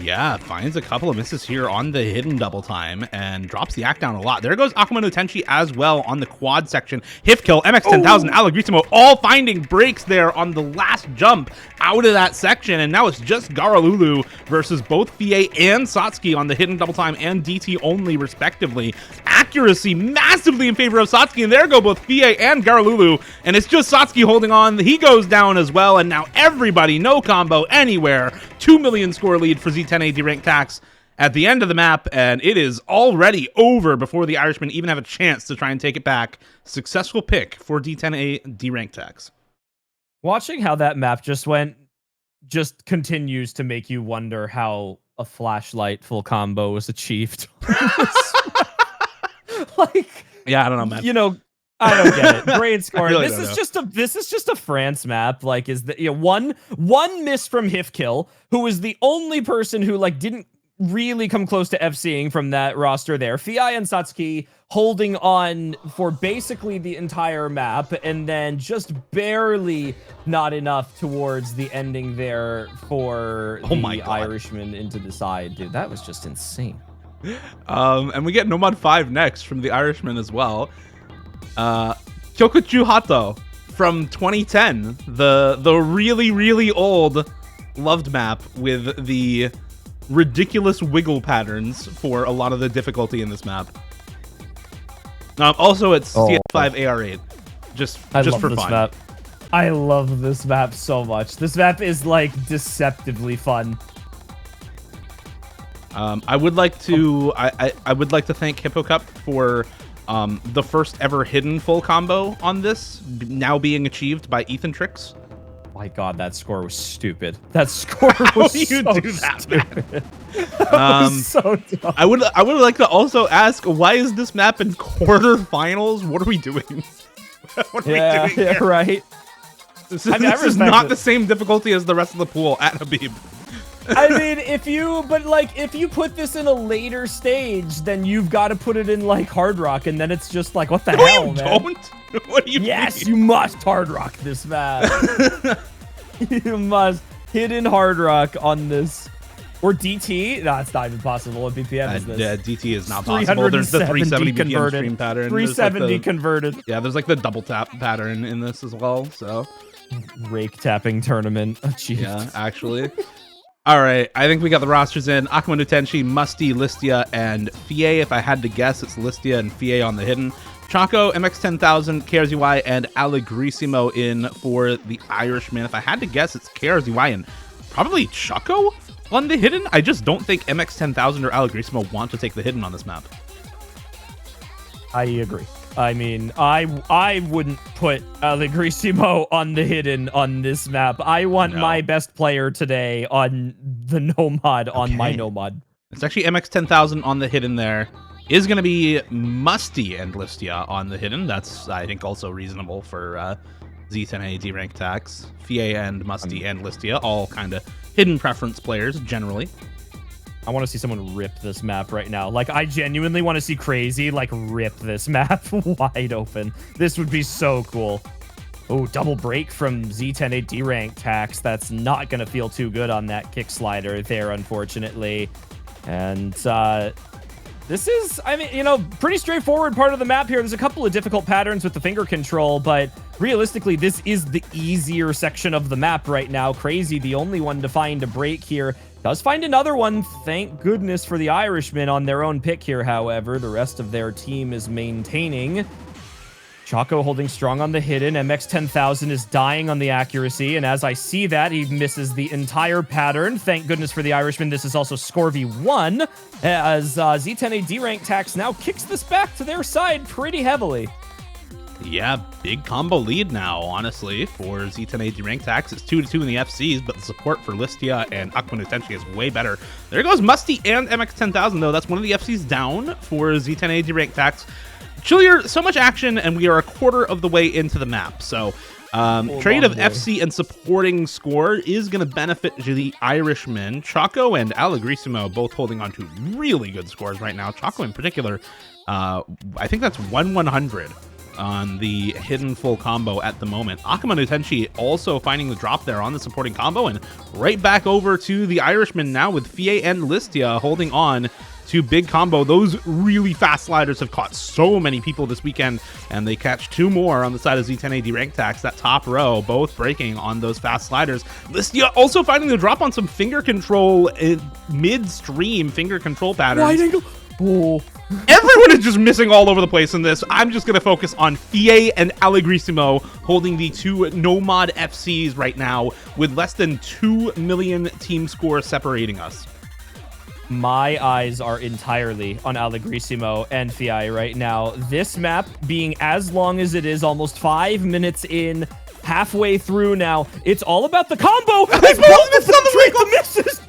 Yeah, finds a couple of misses here on the hidden double time and drops the act down a lot. There goes Akuma no Tenchi as well on the quad section. Hifkill, MX-10000, Allegrissimo, all finding breaks there on the last jump out of that section. And now it's just Garalulu versus both FA and Satsuki on the hidden double time and DT only, respectively. Accuracy massively in favor of Satsuki, and there go both FA and Garalulu. And it's just Satsuki holding on. He goes down as well, and now everybody, no combo anywhere. 2 million score lead for Z10a derank tax at the end of the map, and it is already over before the Irishmen even have a chance to try and take it back. Successful pick for D10a derank tax. Watching how that map just went just continues to make you wonder how a flashlight full combo was achieved. Like, yeah, I don't know, man. You know, I don't get it. Great score. Really this is just a France map. Like, is the one miss from Hifkill, who is the only person who like didn't really come close to FCing from that roster there. Fiai and Satsuki holding on for basically the entire map, and then just barely not enough towards the ending there for the Irishman into the side. Dude, that was just insane. And we get Nomad 5 next from the Irishman as well. Kyokuchu Hato from 2010, the really, really old loved map with the ridiculous wiggle patterns for a lot of the difficulty in this map. Also, it's CS5 AR8, just for fun. Map. I love this map so much. This map is like deceptively fun. I would like to thank Hippo Cup for the first ever hidden full combo on this, now being achieved by Ethan Tricks. My God, that score was stupid. That score was stupid. So dumb. I would like to also ask, why is this map in quarterfinals? What are we doing? What are we doing here? Yeah, right. This is not the same difficulty as the rest of the pool at Habib. I mean, if you put this in a later stage, then you've got to put it in like hard rock, and then it's just like, what the hell, man? Don't? What do you mean? Yes, you must hard rock this map. You must hit in hard rock on this. Or DT? No, it's not even possible. What BPM is this? Yeah, DT is not possible. There's the 370 converted BPM stream pattern. 370 converted. Yeah, there's like the double tap pattern in this as well, so... Rake tapping tournament. Achieved. Yeah, actually. All right, I think we got the rosters in. Akuma no Tenshi, Musty, Listia, and Fie. If I had to guess, it's Listia and Fie on the hidden. Chaco, MX-10000, KRZY, and Allegrissimo in for the Irishman. If I had to guess, it's KRZY and probably Chaco on the hidden. I just don't think MX-10000 or Allegrissimo want to take the hidden on this map. I agree. I mean, I wouldn't put Allegrissimo on the hidden on this map. I want my best player today on the Nomad, on my Nomad. It's actually MX-10000 on the hidden there. Is going to be Musty and Listia on the hidden. That's, I think, also reasonable for Z10a derank tax. Fie and Musty and Listia, all kind of hidden preference players, generally. I want to see someone rip this map right now. Like, I genuinely want to see Crazy, like, rip this map wide open. This would be so cool. Oh, double break from Z10a derank tax. That's not going to feel too good on that kick slider there, unfortunately. And, this is, I mean, you know, pretty straightforward part of the map here. There's a couple of difficult patterns with the finger control, but realistically, this is the easier section of the map right now. Crazy, the only one to find a break here. Does find another one, thank goodness for the Irishmen on their own pick here, however. The rest of their team is maintaining. Chaco holding strong on the hidden. MX-10000 is dying on the accuracy, and as I see that, he misses the entire pattern. Thank goodness for the Irishman. This is also Scorvy 1, as Z10a derank tax now kicks this back to their side pretty heavily. Yeah, big combo lead now, honestly, for Z10a derank tax. It's 2-2 in the FCs, but the support for Listia and Akuma no Tenshi is way better. There goes Musty and MX-10000, though. That's one of the FCs down for Z10a derank tax. Chillier, so much action, and we are a quarter of the way into the map. So, trade of FC and supporting score is going to benefit the Irishmen. Chaco and Allegrissimo both holding on to really good scores right now. Chaco in particular, I think that's 1-100 on the hidden full combo at the moment. Akuma no Tenshi also finding the drop there on the supporting combo, and right back over to the Irishmen now with Fie and Listia holding on to big combo. Those really fast sliders have caught so many people this weekend, and they catch two more on the side of Z10a derank tax. That top row, both breaking on those fast sliders. Listia also finding the drop on some finger control, midstream finger control patterns. Wide angle. Oh. Everyone is just missing all over the place in this. I'm just going to focus on Fie and Allegrissimo holding the two Nomad FCs right now with less than 2 million team score separating us. My eyes are entirely on Allegrissimo and Fie right now. This map being as long as it is, almost 5 minutes in, halfway through now. It's all about the combo. They both missed on the misses.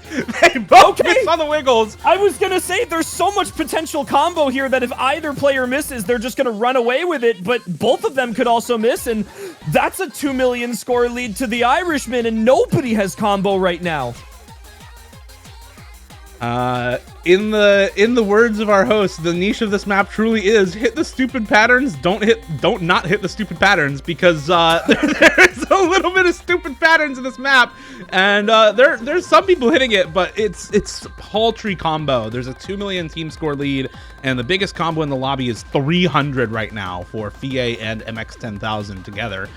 They both missed on the wiggles. I was going to say there's so much potential combo here that if either player misses, they're just going to run away with it. But both of them could also miss. And that's a 2 million score lead to the Irishmen. And nobody has combo right now. In the words of our host, the niche of this map truly is hit the stupid patterns, don't not hit the stupid patterns, because there's a little bit of stupid patterns in this map, and there's some people hitting it, but it's paltry combo. There's a 2 million team score lead, and the biggest combo in the lobby is 300 right now for Fie and MX-10000 together.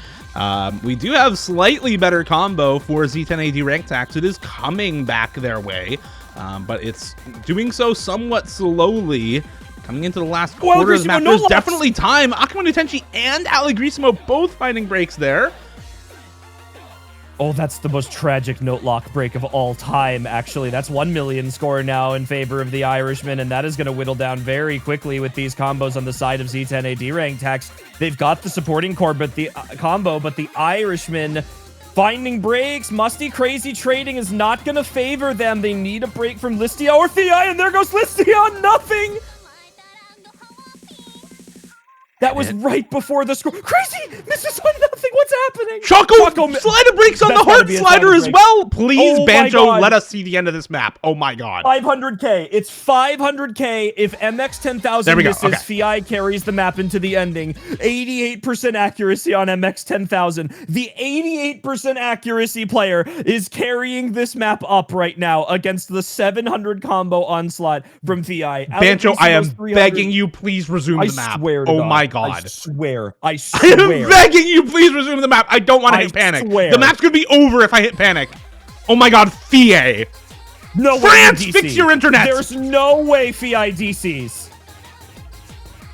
We do have slightly better combo for Z10a derank tax. It is coming back their way. But it's doing so somewhat slowly. Coming into the last quarter of the map, there's definitely time. Akuma no Tenshi and Allegrissimo both finding breaks there. Oh, that's the most tragic note lock break of all time, actually. That's 1 million score now in favor of the Irishmen, and that is going to whittle down very quickly with these combos on the side of Z10a derank tax. They've got the supporting core, but the combo, but the Irishmen finding breaks. Musty Crazy trading is not going to favor them. They need a break from Listia or Fie, and there goes Listia, nothing. That was right before the score. Crazy misses on nothing. What's happening? Chaco slider breaks on the heart slider as well. Please, Banjo, let us see the end of this map. Oh my god. 500k. It's 500k if MX-10000 misses. Fie carries the map into the ending. 88% accuracy on MX-10000. The 88% accuracy player is carrying this map up right now against the 700 combo onslaught from Fie. Banjo, I am begging you, please resume the map. Swear to God. My God. I swear. I am begging you, please resume the map. I don't want to hit panic. Swear. The map's going to be over if I hit panic. Oh my god, FIA. No way. France, fix your internet. There's no way FI DCs.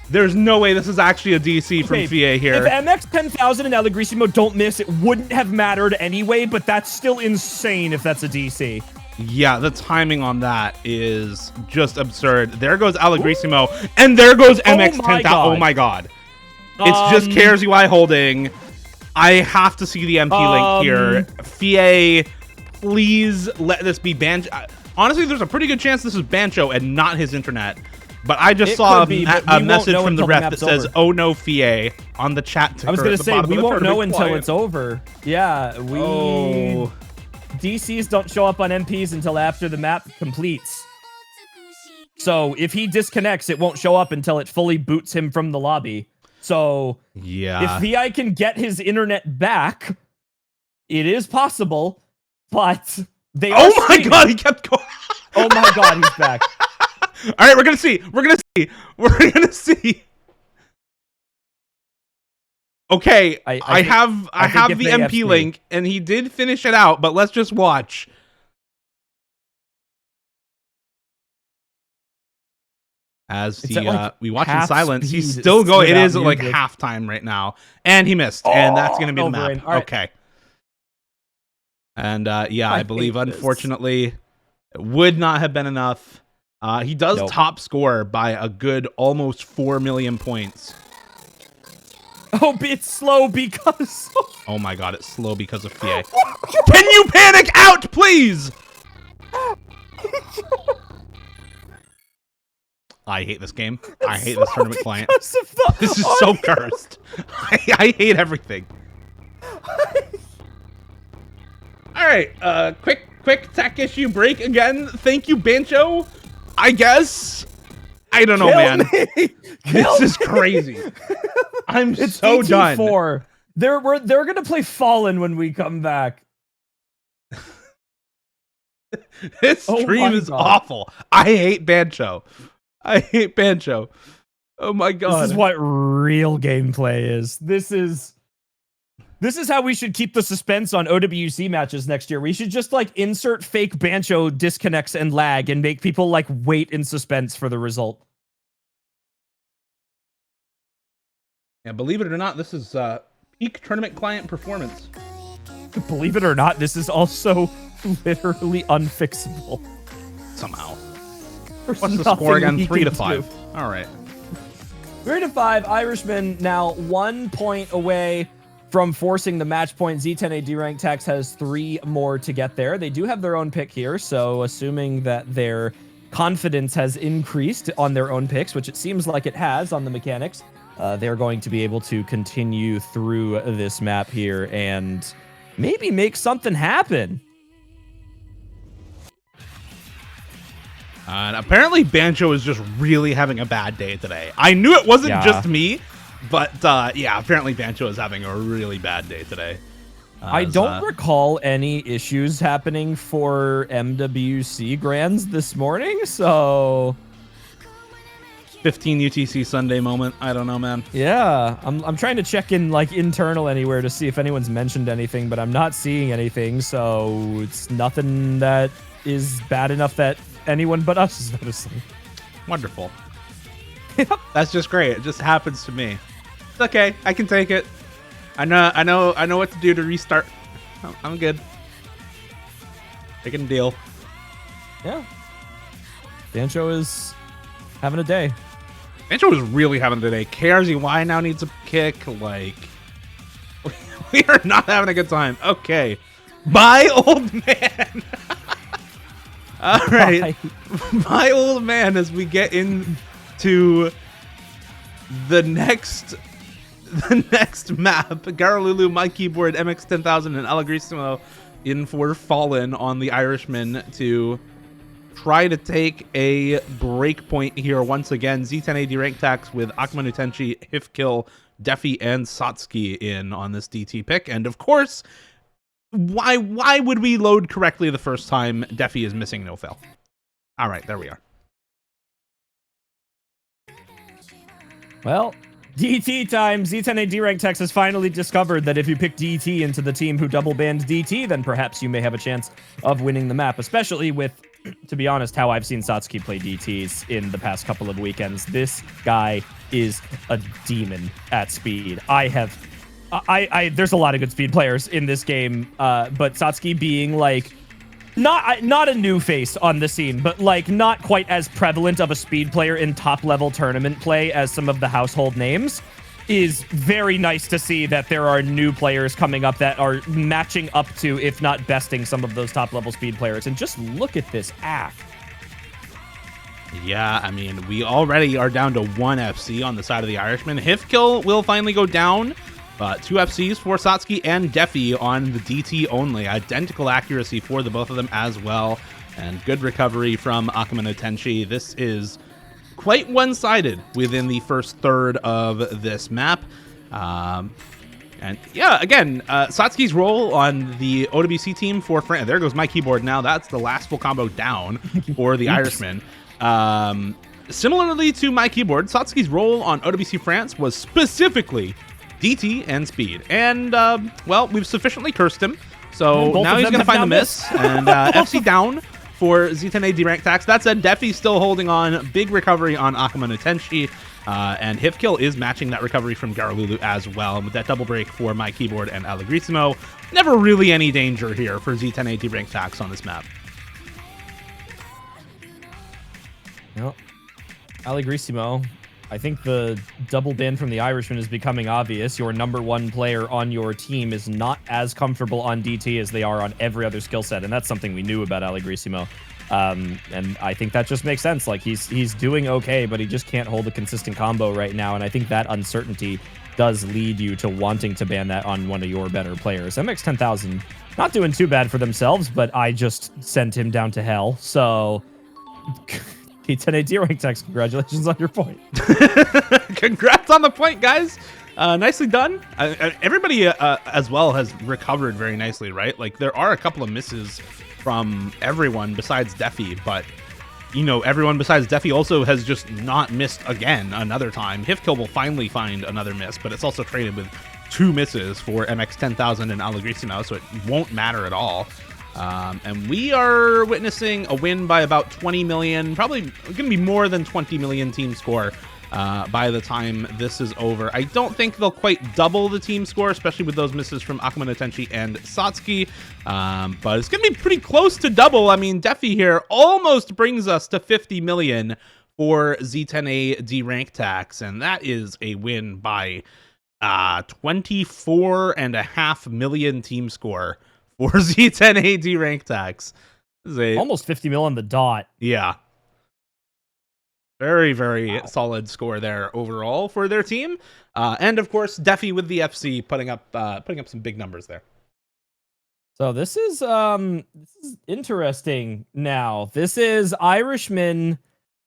There's no way this is actually a DC from FIA here. If MX 10,000 and Allegrisimo don't miss, it wouldn't have mattered anyway, but that's still insane if that's a DC. Yeah, the timing on that is just absurd. There goes Allegrisimo, and there goes MX 10,000. Oh my god. It's just KRZY holding. I have to see the MP link here. FIA, please let this be Banjo. Honestly, there's a pretty good chance this is Banjo and not his internet. But I just saw a message from the ref that says, "Oh no, FIA," on the chat. I was gonna say we won't know until it's over. Yeah, DCs don't show up on MPs until after the map completes. So if he disconnects, it won't show up until it fully boots him from the lobby. So yeah, if VI can get his internet back, it is possible. But they are my god, he kept going. Oh my god, he's back. All right, we're gonna see. We're gonna see. Okay, I have the MP link, and he did finish it out. But let's just watch. As we watch in silence, he's still going. It is at like halftime right now, and he missed, and that's gonna be the map. Right. Okay. And yeah, I believe unfortunately, it would not have been enough. He does top score by a good almost 4 million points. Oh, it's slow because... Oh my god, it's slow because of FIA. Can you panic out, please? I hate this game. I hate this tournament client. This is so cursed. I hate everything. Alright, quick tech issue break again. Thank you, Bancho. I guess. I don't know, man. This is crazy. I'm so done. They're gonna play Fallen when we come back. This stream is awful. I hate Bancho. I hate Bancho. Oh my god. This is what real gameplay is. This is how we should keep the suspense on OWC matches next year. We should just like insert fake Bancho disconnects and lag and make people like wait in suspense for the result. Yeah, believe it or not, this is peak tournament client performance. Believe it or not, this is also literally unfixable. Somehow. What's the score again? 3-5. All right. 3-5. Irishmen now 1 point away from forcing the match point. Z10a derank tax has 3 more to get there. They do have their own pick here, so assuming that their confidence has increased on their own picks, which it seems like it has on the mechanics, they're going to be able to continue through this map here and maybe make something happen. And apparently Bancho is just really having a bad day today. I knew it wasn't just me, but yeah, apparently Bancho is having a really bad day today. I don't recall any issues happening for MWC Grands this morning, so 15 UTC Sunday moment. I don't know, man. Yeah, I'm trying to check in like internal anywhere to see if anyone's mentioned anything, but I'm not seeing anything, so it's nothing that is bad enough that anyone but us is noticing. Wonderful. That's just great. It just happens to me. It's okay. I can take it. I know what to do to restart. I'm good. Taking a deal. Yeah. Bancho is having a day. Bancho is really having a day. KRZY now needs a kick. Like, we are not having a good time. Okay. Bye, old man. All right. Bye, old man, as we get into the next map. Garalulu, My Keyboard, MX 10,000, and Allegrisimo in for Fallen on the Irishmen to try to take a break point here once again. Z10a derank tax with Akuma Nutenchi, Hifkill, Defi, and Satsuki in on this DT pick. And of course, why would we load correctly the first time Defi is missing no fail? All right, there we are. Well, DT time. Z10a derank Tex has finally discovered that if you pick DT into the team who double banned DT, then perhaps you may have a chance of winning the map, especially with, to be honest, how I've seen Satsuki play DTs in the past couple of weekends. This guy is a demon at speed. There's a lot of good speed players in this game, but Satsuki being like, not a new face on the scene, but like not quite as prevalent of a speed player in top level tournament play as some of the household names, is very nice to see that there are new players coming up that are matching up to, if not besting, some of those top level speed players. And just look at this act. Yeah, I mean, we already are down to 1 FC on the side of the Irishman. Hifkill will finally go down. 2 FCs for Satsuki and Defi on the DT only. Identical accuracy for the both of them as well. And good recovery from Akuma no Tenshi. This is quite one-sided within the first third of this map. And yeah, again, Satsuki's role on the OWC team for France. There goes my keyboard now. That's the last full combo down for the Irishman. Similarly to my keyboard, Satsuki's role on OWC France was specifically DT and speed. And, well, we've sufficiently cursed him. So now he's going to find the miss. And FC down for Z10a derank tax. That said, Defi's still holding on. Big recovery on Akuma no Tenshi. And Hifkill is matching that recovery from Garalulu as well. And with that double break for my keyboard and Allegrissimo, never really any danger here for Z10a derank tax on this map. Well, Allegrissimo, I think the double ban from the Irishman is becoming obvious. Your number 1 player on your team is not as comfortable on DT as they are on every other skill set, and that's something we knew about Allegrissimo. And I think that just makes sense. Like, he's doing okay, but he just can't hold a consistent combo right now, and I think that uncertainty does lead you to wanting to ban that on one of your better players. MX10,000 not doing too bad for themselves, but I just sent him down to hell, so... Z10a derank Tex, congratulations on your point. Congrats on the point, guys. Nicely done. Everybody as well has recovered very nicely, right? Like, there are a couple of misses from everyone besides Defi, but, you know, everyone besides Defi also has just not missed again another time. Hifkill will finally find another miss, but it's also traded with 2 misses for MX10,000 and Allegrissimo, so it won't matter at all. And we are witnessing a win by about 20 million, probably going to be more than 20 million team score by the time this is over. I don't think they'll quite double the team score, especially with those misses from Akuma no Tenshi and Satsuki, but it's going to be pretty close to double. I mean, Defi here almost brings us to 50 million for Z10a derank tax, and that is a win by 24.5 million team score for Z10a derank tax. Almost 50 mil on the dot. Yeah. Very, very solid score there overall for their team. And of course, Defi with the FC putting up some big numbers there. So this is interesting now. This is Irishmen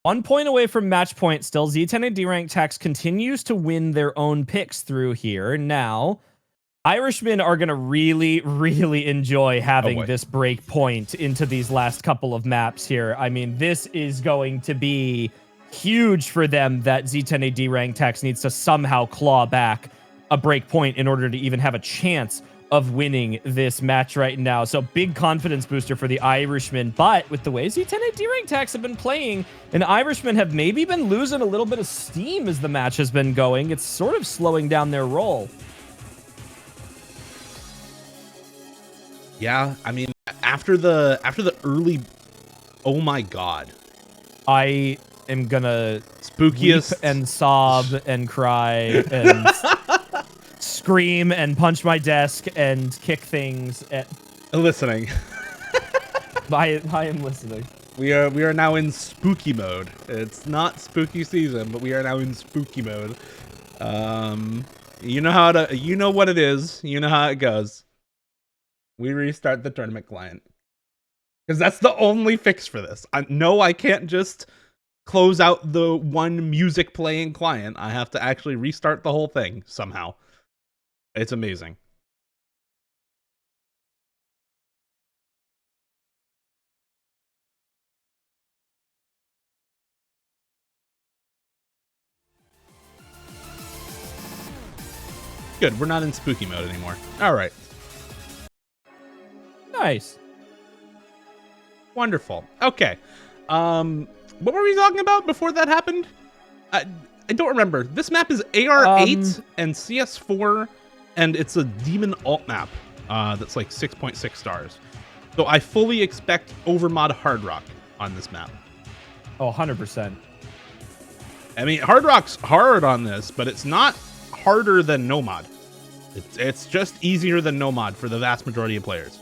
1 point away from match point still. Z10a derank tax continues to win their own picks through here. Now, Irishmen are going to really, really enjoy having this break point into these last couple of maps here. I mean, this is going to be huge for them that Z10a derank tax needs to somehow claw back a break point in order to even have a chance of winning this match right now. So big confidence booster for the Irishmen. But with the way Z10a derank tax have been playing, and Irishmen have maybe been losing a little bit of steam as the match has been going, it's sort of slowing down their roll. Yeah, I mean, after the early, oh my god, I am gonna spookiest weep and sob and cry and scream and punch my desk and kick things. Listening. I am listening. We are now in spooky mode. It's not spooky season, but we are now in spooky mode. You know what it is. You know how it goes. We restart the tournament client. Because that's the only fix for this. I can't just close out the one music playing client. I have to actually restart the whole thing somehow. It's amazing. Good, we're not in spooky mode anymore. All right. Nice. Wonderful. Okay. What were we talking about before that happened? I don't remember. This map is AR8 and CS4, and it's a demon alt map that's like 6.6 stars. So I fully expect overmod Hard Rock on this map. Oh, 100%. I mean, Hard Rock's hard on this, but it's not harder than no mod. It's just easier than no mod for the vast majority of players.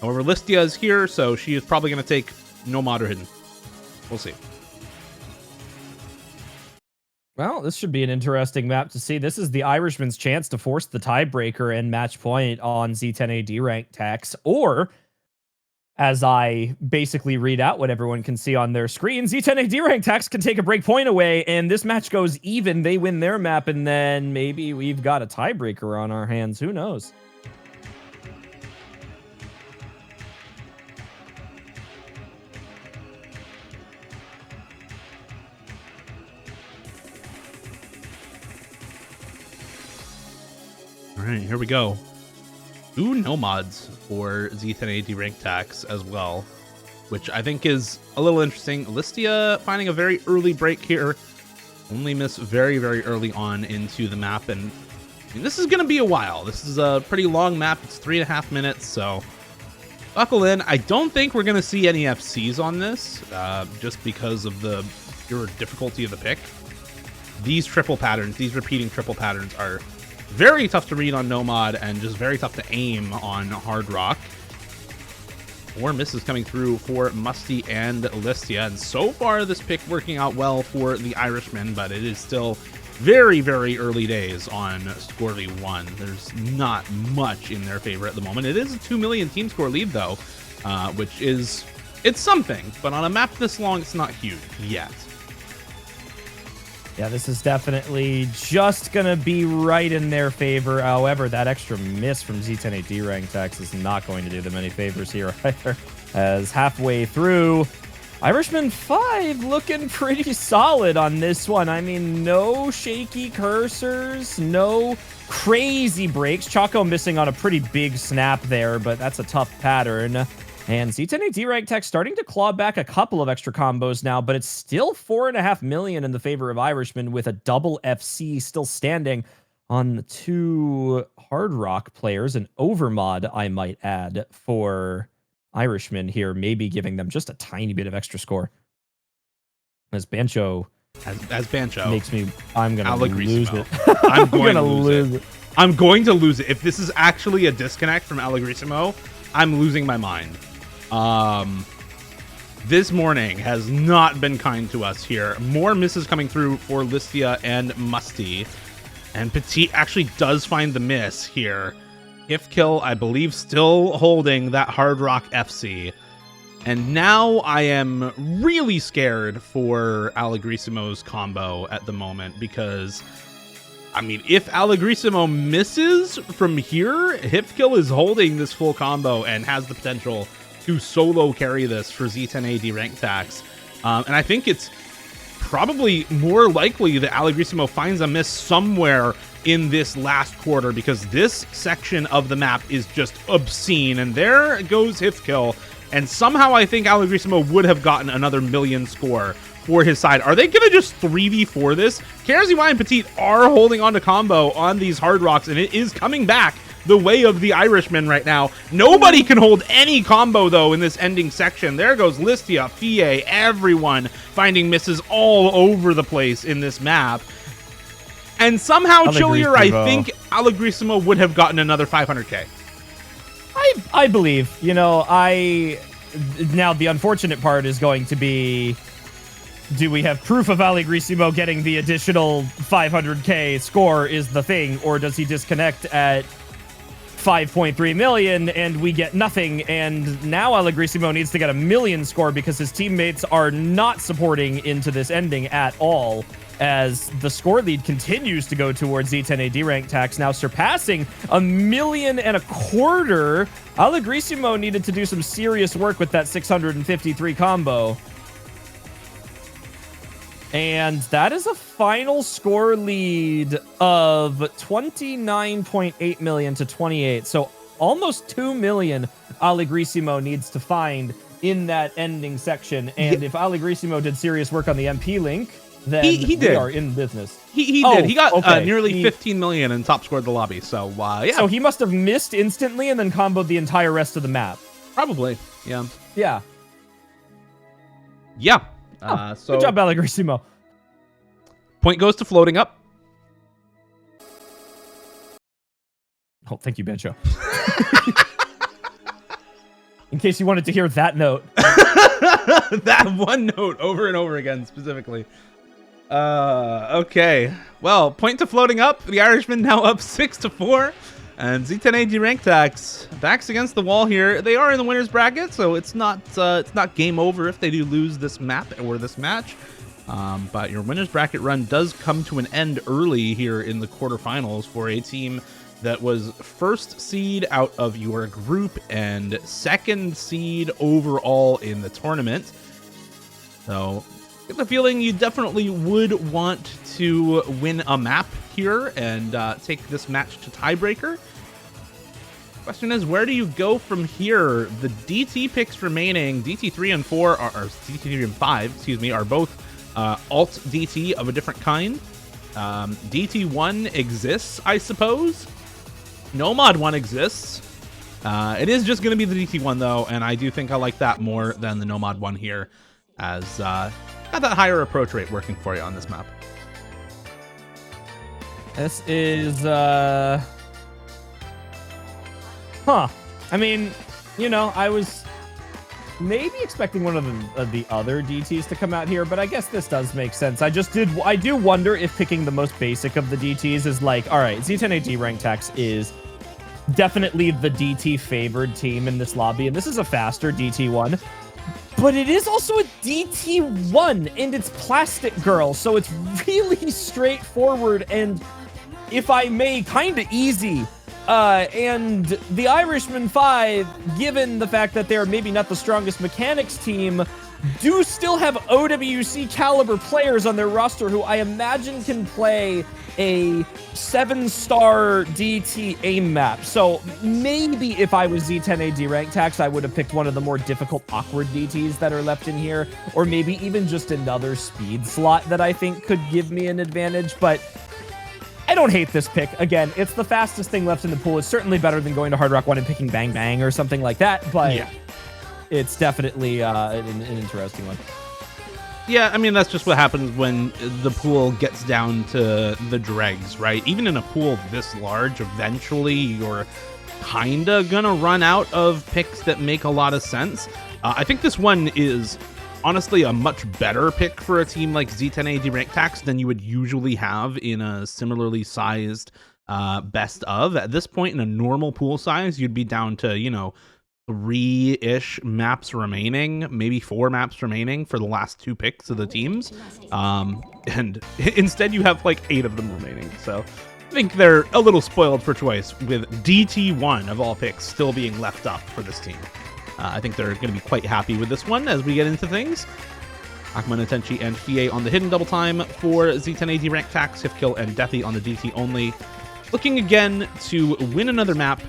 However, Listia is here, so she is probably going to take no mod or hidden. We'll see. Well, this should be an interesting map to see. This is the Irishman's chance to force the tiebreaker and match point on Z10a derank tax, or, as I basically read out what everyone can see on their screen, Z10a derank tax can take a break point away, and this match goes even. They win their map, and then maybe we've got a tiebreaker on our hands. Who knows? All right, here we go. 2 no mods for Z10a derank tax as well, which I think is a little interesting. Listia finding a very early break here. Only miss very, very early on into the map, and I mean, this is going to be a while. This is a pretty long map. It's 3.5 minutes, so buckle in. I don't think we're going to see any FCs on this, just because of the pure difficulty of the pick. These triple patterns, these repeating triple patterns are very tough to read on no mod and just very tough to aim on Hard Rock. 4 misses coming through for Musty and Listia, and so far this pick working out well for the Irishmen, but it is still very, very early days on Score 1. There's not much in their favor at the moment. It is a 2 million team score lead though, which is, it's something, but on a map this long, it's not huge yet. Yeah, this is definitely just going to be right in their favor. However, that extra miss from Z10a derank tax is not going to do them any favors here either. As halfway through, Irishmen 5 looking pretty solid on this one. I mean, no shaky cursors, no crazy breaks. Choco missing on a pretty big snap there, but that's a tough pattern. And Z10a derank tech starting to claw back a couple of extra combos now, but it's still 4.5 million in the favor of Irishmen, with a double FC still standing on the 2 Hard Rock players. An overmod, I might add, for Irishmen here, maybe giving them just a tiny bit of extra score. As Bancho makes me, I'm going to lose it. I'm going to lose it. I'm going to lose it. If this is actually a disconnect from Allegrissimo, I'm losing my mind. This morning has not been kind to us here. More misses coming through for Listia and Musty. And Petit actually does find the miss here. If kill, I believe, still holding that Hard Rock FC. And now I am really scared for Allegrissimo's combo at the moment, because I mean, if Allegrissimo misses from here, Hipkill is holding this full combo and has the potential to solo carry this for Z10a derank tax. And I think it's probably more likely that Allegrissimo finds a miss somewhere in this last quarter, because this section of the map is just obscene. And there goes Hipkill. And somehow I think Allegrissimo would have gotten another million score for his side. Are they going to just 3v4 this? KRZY and Petit are holding on to combo on these Hard Rocks, and it is coming back the way of the Irishmen right now. Nobody can hold any combo, though, in this ending section. There goes Listia, Fie, everyone finding misses all over the place in this map. And somehow, Chillier, I think Allegrissimo would have gotten another 500k. I believe. You know, now the unfortunate part is going to be, do we have proof of Allegrissimo getting the additional 500k score is the thing, or does he disconnect at 5.3 million and we get nothing? And now Allegrissimo needs to get a million score because his teammates are not supporting into this ending at all, as the score lead continues to go towards Z10a derank tax, now surpassing 1.25 million. Allegrissimo needed to do some serious work with that 653 combo. And that is a final score lead of 29.8 million to 28. So almost 2 million Allegrissimo needs to find in that ending section. And if Allegrissimo did serious work on the MP link, then he did. We are in business. He did. He got nearly 15 million and top scored the lobby. So, yeah. So he must have missed instantly and then comboed the entire rest of the map. Probably. Yeah. Yeah. Yeah. Good job, Allegrissimo. Point goes to floating up. Oh, thank you, Bencho. In case you wanted to hear that note. That one note over and over again, specifically. Okay. Well, point to floating up. The Irishmen now up 6-4. And z10a derank tax backs against the wall here. They are in the winner's bracket, so it's not game over if they do lose this map or this match. But your winner's bracket run does come to an end early here in the quarterfinals for a team that was first seed out of your group and second seed overall in the tournament. So I get the feeling you definitely would want to win a map here and take this match to tiebreaker. Question is, where do you go from here? The DT picks remaining, DT3 and 4, or DT3 and 5, excuse me, are both alt DT of a different kind. DT1 exists, I suppose. Nomad 1 exists. It is just going to be the DT1, though, and I do think I like that more than the Nomad 1 here, as got that higher approach rate working for you on this map. This is, I mean, you know, I was maybe expecting one of the other DTs to come out here, but I guess this does make sense. I do wonder if picking the most basic of the DTs is like, all right, z10a derank tax is definitely the DT favored team in this lobby, and this is a faster DT1. But it is also a DT1, and it's Plastic Girl, so it's really straightforward and, if I may, kind of easy. And the Irishmen 5, given the fact that they're maybe not the strongest mechanics team, do still have OWC caliber players on their roster who I imagine can play a 7-star DT aim map. So maybe if I was z10a derank tax, I would have picked one of the more difficult, awkward DTs that are left in here, or maybe even just another speed slot that I think could give me an advantage. But I don't hate this pick. Again, it's the fastest thing left in the pool. It's certainly better than going to Hard Rock 1 and picking Bang Bang or something like that, but yeah, it's definitely an interesting one. Yeah, I mean, that's just what happens when the pool gets down to the dregs, right? Even in a pool this large, eventually you're kind of going to run out of picks that make a lot of sense. I think this one is honestly a much better pick for a team like z10a derank tax than you would usually have in a similarly sized best of. At this point in a normal pool size, you'd be down to, you know, 3-ish maps remaining, maybe 4 maps remaining for the last 2 picks of the teams. And instead you have like 8 of them remaining. So I think they're a little spoiled for choice with DT1 of all picks still being left up for this team. I think they're going to be quite happy with this one as we get into things. Akman Atenchi and Fie on the hidden double time for z10a derank tax, Hifkill and Deathy on the DT only. Looking again to win another map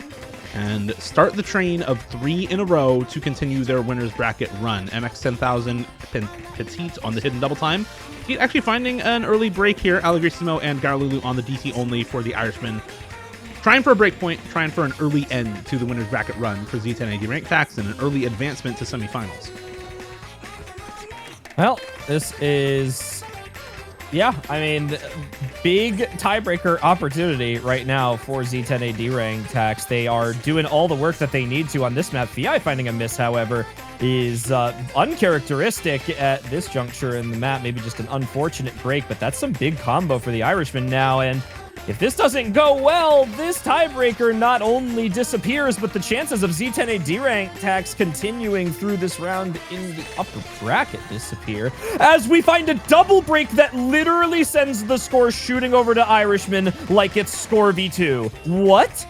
and start the train of 3 in a row to continue their winner's bracket run. MX10000 Petite on the hidden double time. He's actually finding an early break here. Allegrissimo and Garlulu on the DT only for the Irishmen. Trying for a breakpoint, trying for an early end to the winner's bracket run for z10a derank tax and an early advancement to semifinals. Well, this is, yeah, I mean, big tiebreaker opportunity right now for z10a derank tax. They are doing all the work that they need to on this map. Fi finding a miss, however, is uncharacteristic at this juncture in the map. Maybe just an unfortunate break, but that's some big combo for the Irishmen now. And if this doesn't go well, this tiebreaker not only disappears, but the chances of z10a derank tax continuing through this round in the upper bracket disappear, as we find a double break that literally sends the score shooting over to Irishmen like it's score v2. What?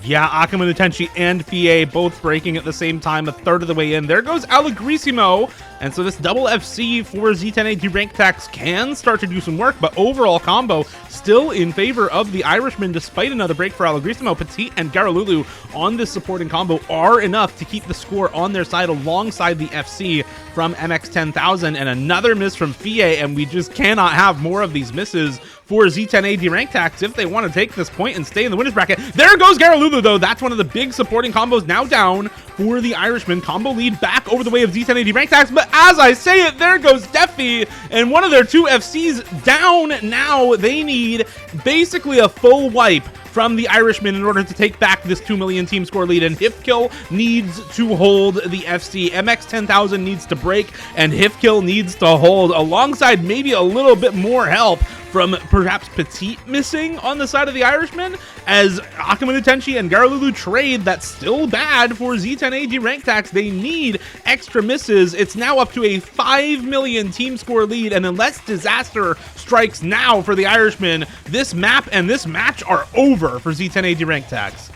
Yeah, Akama Tenchi and PA both breaking at the same time, a third of the way in. There goes Allegrisimo. And so this double FC for Z10A derank tax can start to do some work, but overall combo still in favor of the Irishman despite another break for Allegrisimo. Petit and Garalulu on this supporting combo are enough to keep the score on their side alongside the FC from MX10000, and another miss from Fie, and we just cannot have more of these misses for Z10A derank tax if they want to take this point and stay in the winners bracket. There goes Garalulu, though. That's one of the big supporting combos now down for the Irishman. Combo lead back over the way of Z10A derank tax, but as I say it, there goes Defi, and one of their two FCs down now. They need basically a full wipe from the Irishman in order to take back this 2 million team score lead, and Hifkill needs to hold the FC. MX10000 needs to break, and Hifkill needs to hold, alongside maybe a little bit more help from perhaps Petit missing on the side of the Irishman, as Akama Tenchi and Garalulu trade. That's still bad for Z10A derank tax. They need extra misses. It's now up to a 5 million team score lead, and unless disaster strikes now for the Irishman, this map and this match are over for Z10A derank tax.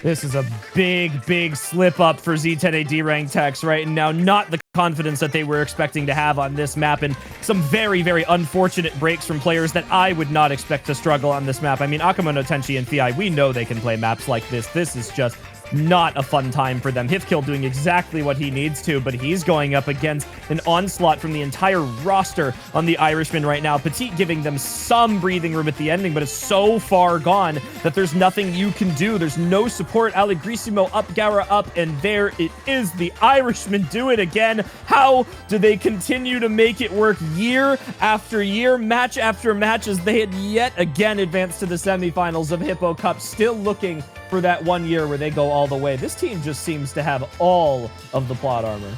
This is a big slip up for Z10A derank tax right now. Not the confidence that they were expecting to have on this map, and some very unfortunate breaks from players that I would not expect to struggle on this map. I mean, Akama no Tenchi and Fi, we know they can play maps like this. This is just not a fun time for them. Hifkill doing exactly what he needs to, but he's going up against an onslaught from the entire roster on the Irishman right now. Petit giving them some breathing room at the ending, but it's so far gone that there's nothing you can do. There's no support. Allegrisimo up, Gara up, and there it is. The Irishmen do it again. How do they continue to make it work year after year, match after match, as they had yet again advanced to the semifinals of Hippo Cup, still looking for that 1 year where they go all the way. This team just seems to have all of the plot armor.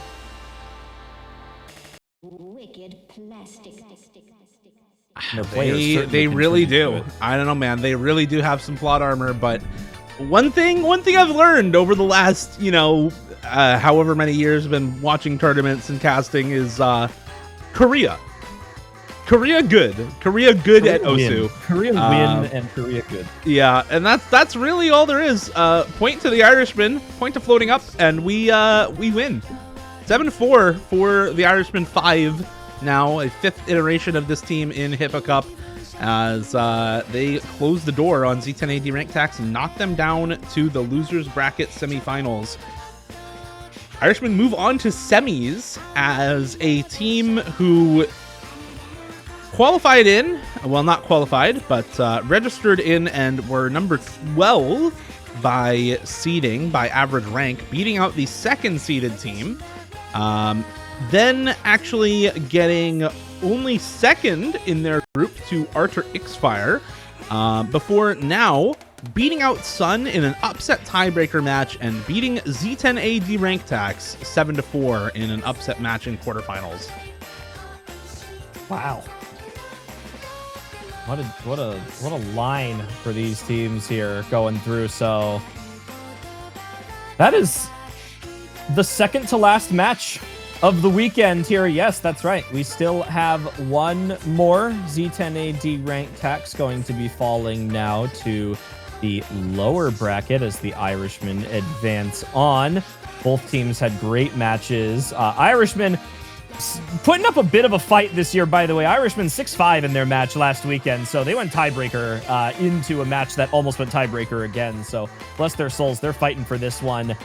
Wicked plastic. They really do. I don't know, man. They really do have some plot armor, but one thing I've learned over the last, however many years I've been watching tournaments and casting is Korea. Korea good at Osu. Korea win and Korea good. Yeah, and that's really all there is. Point to the Irishman, point to floating up, and we win. 7-4 for the Irishmen 5. Now a fifth iteration of this team in Hippo Cup, as they close the door on Z10A derank tax and knock them down to the losers bracket semifinals. Irishmen move on to semis as a team who qualified in, well, not qualified, but registered in and were number 12 by seeding, by average rank, beating out the second seeded team. Then actually getting only second in their group to Arthur Xfire, before now beating out Sun in an upset tiebreaker match and beating Z10A derank tax 7-4 in an upset match in quarterfinals. Wow. What a line for these teams here going through. So that is the second to last match of the weekend here. Yes, that's right. We still have one more Z10A derank tax going to be falling now to the lower bracket as the Irishmen advance on. Both teams had great matches. Irishmen putting up a bit of a fight this year, by the way. Irishmen 6-5 in their match last weekend, so they went tiebreaker into a match that almost went tiebreaker again. So bless their souls, they're fighting for this one.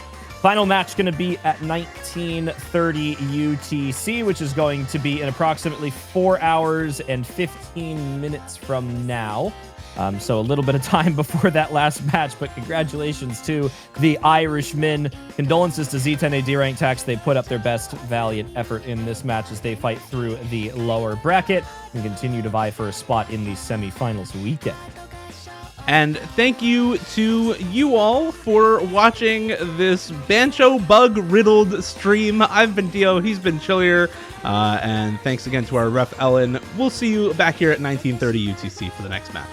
Final match going to be at 19:30 UTC, which is going to be in approximately 4 hours and 15 minutes from now. So a little bit of time before that last match, but congratulations to the Irishmen. Condolences to Z10A derank tax. They put up their best valiant effort in this match as they fight through the lower bracket and continue to vie for a spot in the semifinals weekend. And thank you to you all for watching this Bancho bug-riddled stream. I've been Dio, he's been Chillier, and thanks again to our ref Ellen. We'll see you back here at 19:30 UTC for the next match.